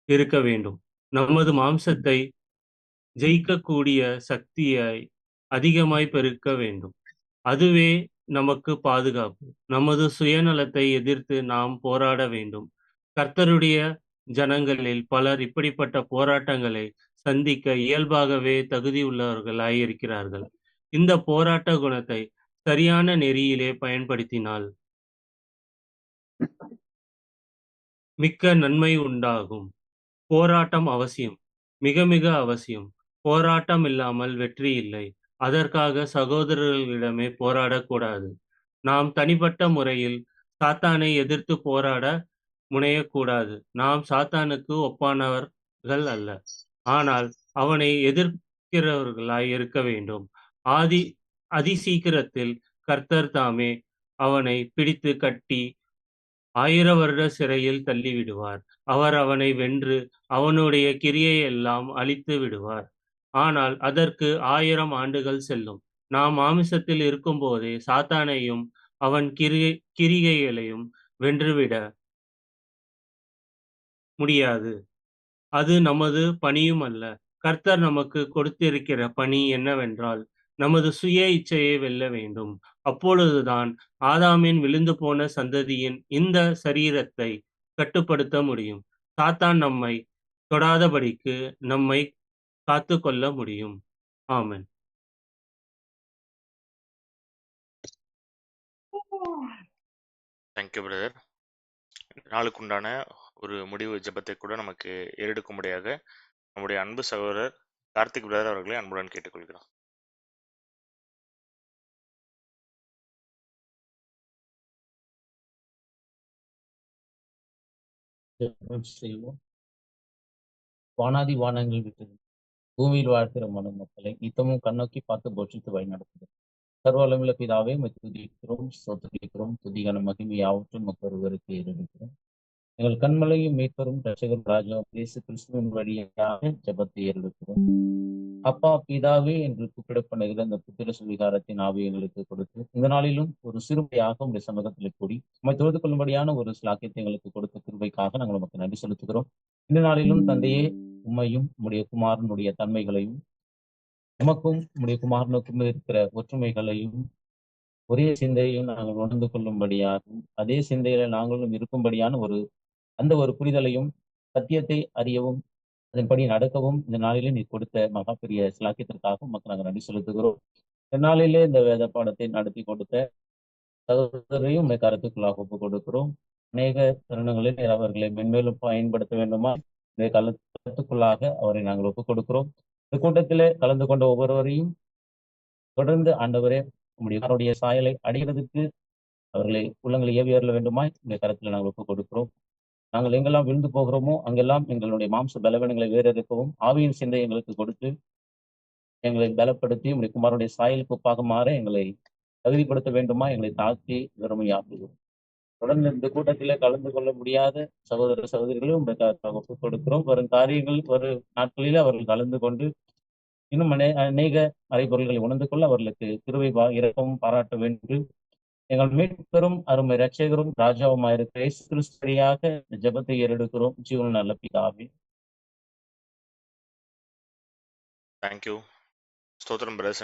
இருக்க வேண்டும். நமது மாம்சத்தை ஜெயிக்கக்கூடிய சக்தியை அதிகமாய் பெருக்க வேண்டும். அதுவே நமக்கு பாதுகாப்பு. நமது சுயநலத்தை எதிர்த்து நாம் போராட வேண்டும். கர்த்தருடைய ஜனங்களில் பலர் இப்படிப்பட்ட போராட்டங்களை சந்திக்க இயல்பாகவே தகுதி உள்ளவர்களாய் இருக்கிறார்கள். இந்த போராட்ட குணத்தை சரியான நெறியிலே பயன்படுத்தினால் மிக்க நன்மை உண்டாகும். போராட்டம் அவசியம், மிக மிக அவசியம். போராட்டம் இல்லாமல் வெற்றி இல்லை. அதற்காக சகோதரர்களிடமே போராடக்கூடாது. நாம் தனிப்பட்ட முறையில் சாத்தானை எதிர்த்து போராட முனையக்கூடாது. நாம் சாத்தானுக்கு ஒப்பானவர்கள் அல்ல, ஆனால் அவனை எதிர்க்கிறவர்களாய் இருக்க வேண்டும். அதிசீக்கிரத்தில் கர்த்தர் தாமே அவனை பிடித்து கட்டி 1000 வருட சிறையில் தள்ளிவிடுவார். அவர் அவனை வென்று அவனுடைய கிரியை எல்லாம் அழித்து விடுவார். ஆனால் அதற்கு 1000 ஆண்டுகள் செல்லும். நாம் மாமிசத்தில் இருக்கும் போதே சாத்தானையும் அவன் கிரிகைகளையும் வென்றுவிட முடியாது. அது நமது பணியும் அல்ல. கர்த்தர் நமக்கு கொடுத்திருக்கிற பணி என்னவென்றால் நமது சுய இச்சையை வெல்ல வேண்டும். அப்பொழுதுதான் ஆதாமின் விழுந்து போன சந்ததியின் இந்த சரீரத்தை கட்டுப்படுத்த முடியும். சாத்தான் நம்மை தொடாதபடிக்கு நம்மை காத்து கொள்ள முடியும். ஆமென். Thank you brother. நாளுக்குண்டான ஒரு முடிவு ஜெபத்தை கூட நமக்கு ஏறெடுக்கும்படியாக நம்முடைய அன்பு சகோதரர் கார்த்திக் பிரதர் அவர்களை அன்புடன் கேட்டுக்கொள்கிறோம். செய்வோம். வானாதி வானங்கள் விட்டு பூமியில் வாழ்க்கிற மனு மக்களை நித்தமும் கண்ணோக்கி பார்த்து போஷித்து வழிநடத்துகிறோம். சர்வலமுள்ள பிதாவே துதிக்கிறோம், ஸ்தோத்திரிக்கிறோம். துதிகான மகிமை யாவற்றும் ஒருவருக்கு ஏறெடுக்கிறோம். எங்கள் கண்மலையும் மீட்பரும் ரட்சகர் ராஜா இயேசு கிறிஸ்துவின் வழியாக ஜெபத்தை ஏறெடுக்கிறோம். அப்பா பிதாவே என்று கூப்பிடப்படுகிற இந்த புத்திர சுவிகாரத்தின் ஆவி எங்களுக்கு கொடுத்து இந்த நாளிலும் ஒரு சிறுமையாக உங்களுடைய சமூகத்தில் கூடி உண்மை தொழுது கொள்ளும்படியான ஒரு சிலாக்கியத்தை எங்களுக்கு கொடுத்த கிருபைக்காக நாங்கள் நமக்கு நன்றி செலுத்துகிறோம். இந்த நாளிலும் தந்தையே உம்மையும் உம்முடைய குமாரனுடைய தன்மைகளையும் உமக்கும் உம்முடைய குமாரனுக்கும் இருக்கிற ஒற்றுமைகளையும் ஒரே சிந்தையும் நாங்கள் உணர்ந்து கொள்ளும்படியாகவும் அதே சிந்தையில நாங்களும் இருக்கும்படியான ஒரு அந்த ஒரு புரிதலையும் சத்தியத்தை அறியவும் அதன்படி நடக்கவும் இந்த நாளிலே நீ கொடுத்த மகா பெரிய சிலாக்கியத்திற்காக மக்கள் நாங்கள் நன்றி செலுத்துகிறோம். இந்த நாளிலே இந்த வேத பாடத்தை நடத்தி கொடுத்த சகோதரரையும் உண்மை கருத்துக்களாக ஒப்புக் கொடுக்கிறோம். அநேக தருணங்களில் நீர் அவர்களை மென்மேலும் பயன்படுத்த வேண்டுமா இந்த கருத்துக்குள்ளாக அவரை நாங்கள் ஒப்புக் கொடுக்கிறோம். இந்த கூட்டத்திலே கலந்து கொண்ட ஒவ்வொருவரையும் தொடர்ந்து ஆண்டவரே உங்களுடைய சாயலை அடைகிறதுக்கு அவர்களை உள்ளங்களை ஏவியறல வேண்டுமாய் இந்த கருத்துல நாங்கள் ஒப்புக் கொடுக்கிறோம். நாங்கள் எங்கெல்லாம் விழுந்து போகிறோமோ அங்கெல்லாம் எங்களுடைய மாம்ச பலவீனங்களை வேறெடுக்கவும் ஆவியின் சிந்தை எங்களுக்கு கொடுத்து எங்களை பலப்படுத்தி உங்களுடைய குமாரனுடைய சாயலுக்கு ஒப்பாக மாற எங்களை தகுதிப்படுத்த வேண்டுமா எங்களை தாழ்த்தி வெறுமையாக்குகிறோம். தொடர்ந்து இந்த கூட்டத்திலே கலந்து கொள்ள முடியாத சகோதர சகோதரிகளும் ஒப்புக் கொடுக்கிறோம். வரும் காரியங்கள் வரும் நாட்களிலே அவர்கள் கலந்து கொண்டு இன்னும் அநேக மறைபொருள்களை உணர்ந்து கொள்ள அவர்களுக்கு கிருபை இரக்கமும் பாராட்ட வேண்டும். எங்கள் மீட்பெரும் அருமை இரட்சகரும் ராஜாவுமாயிருக்கிற இயேசு கிறிஸ்துவியாக ஜெபத்தை ஏறெடுக்கிறோம் ஜீவன் நல்ல பிதாவே. தேங்க்யூ. ஸ்தோத்திரம் பிரதர்ஸ்.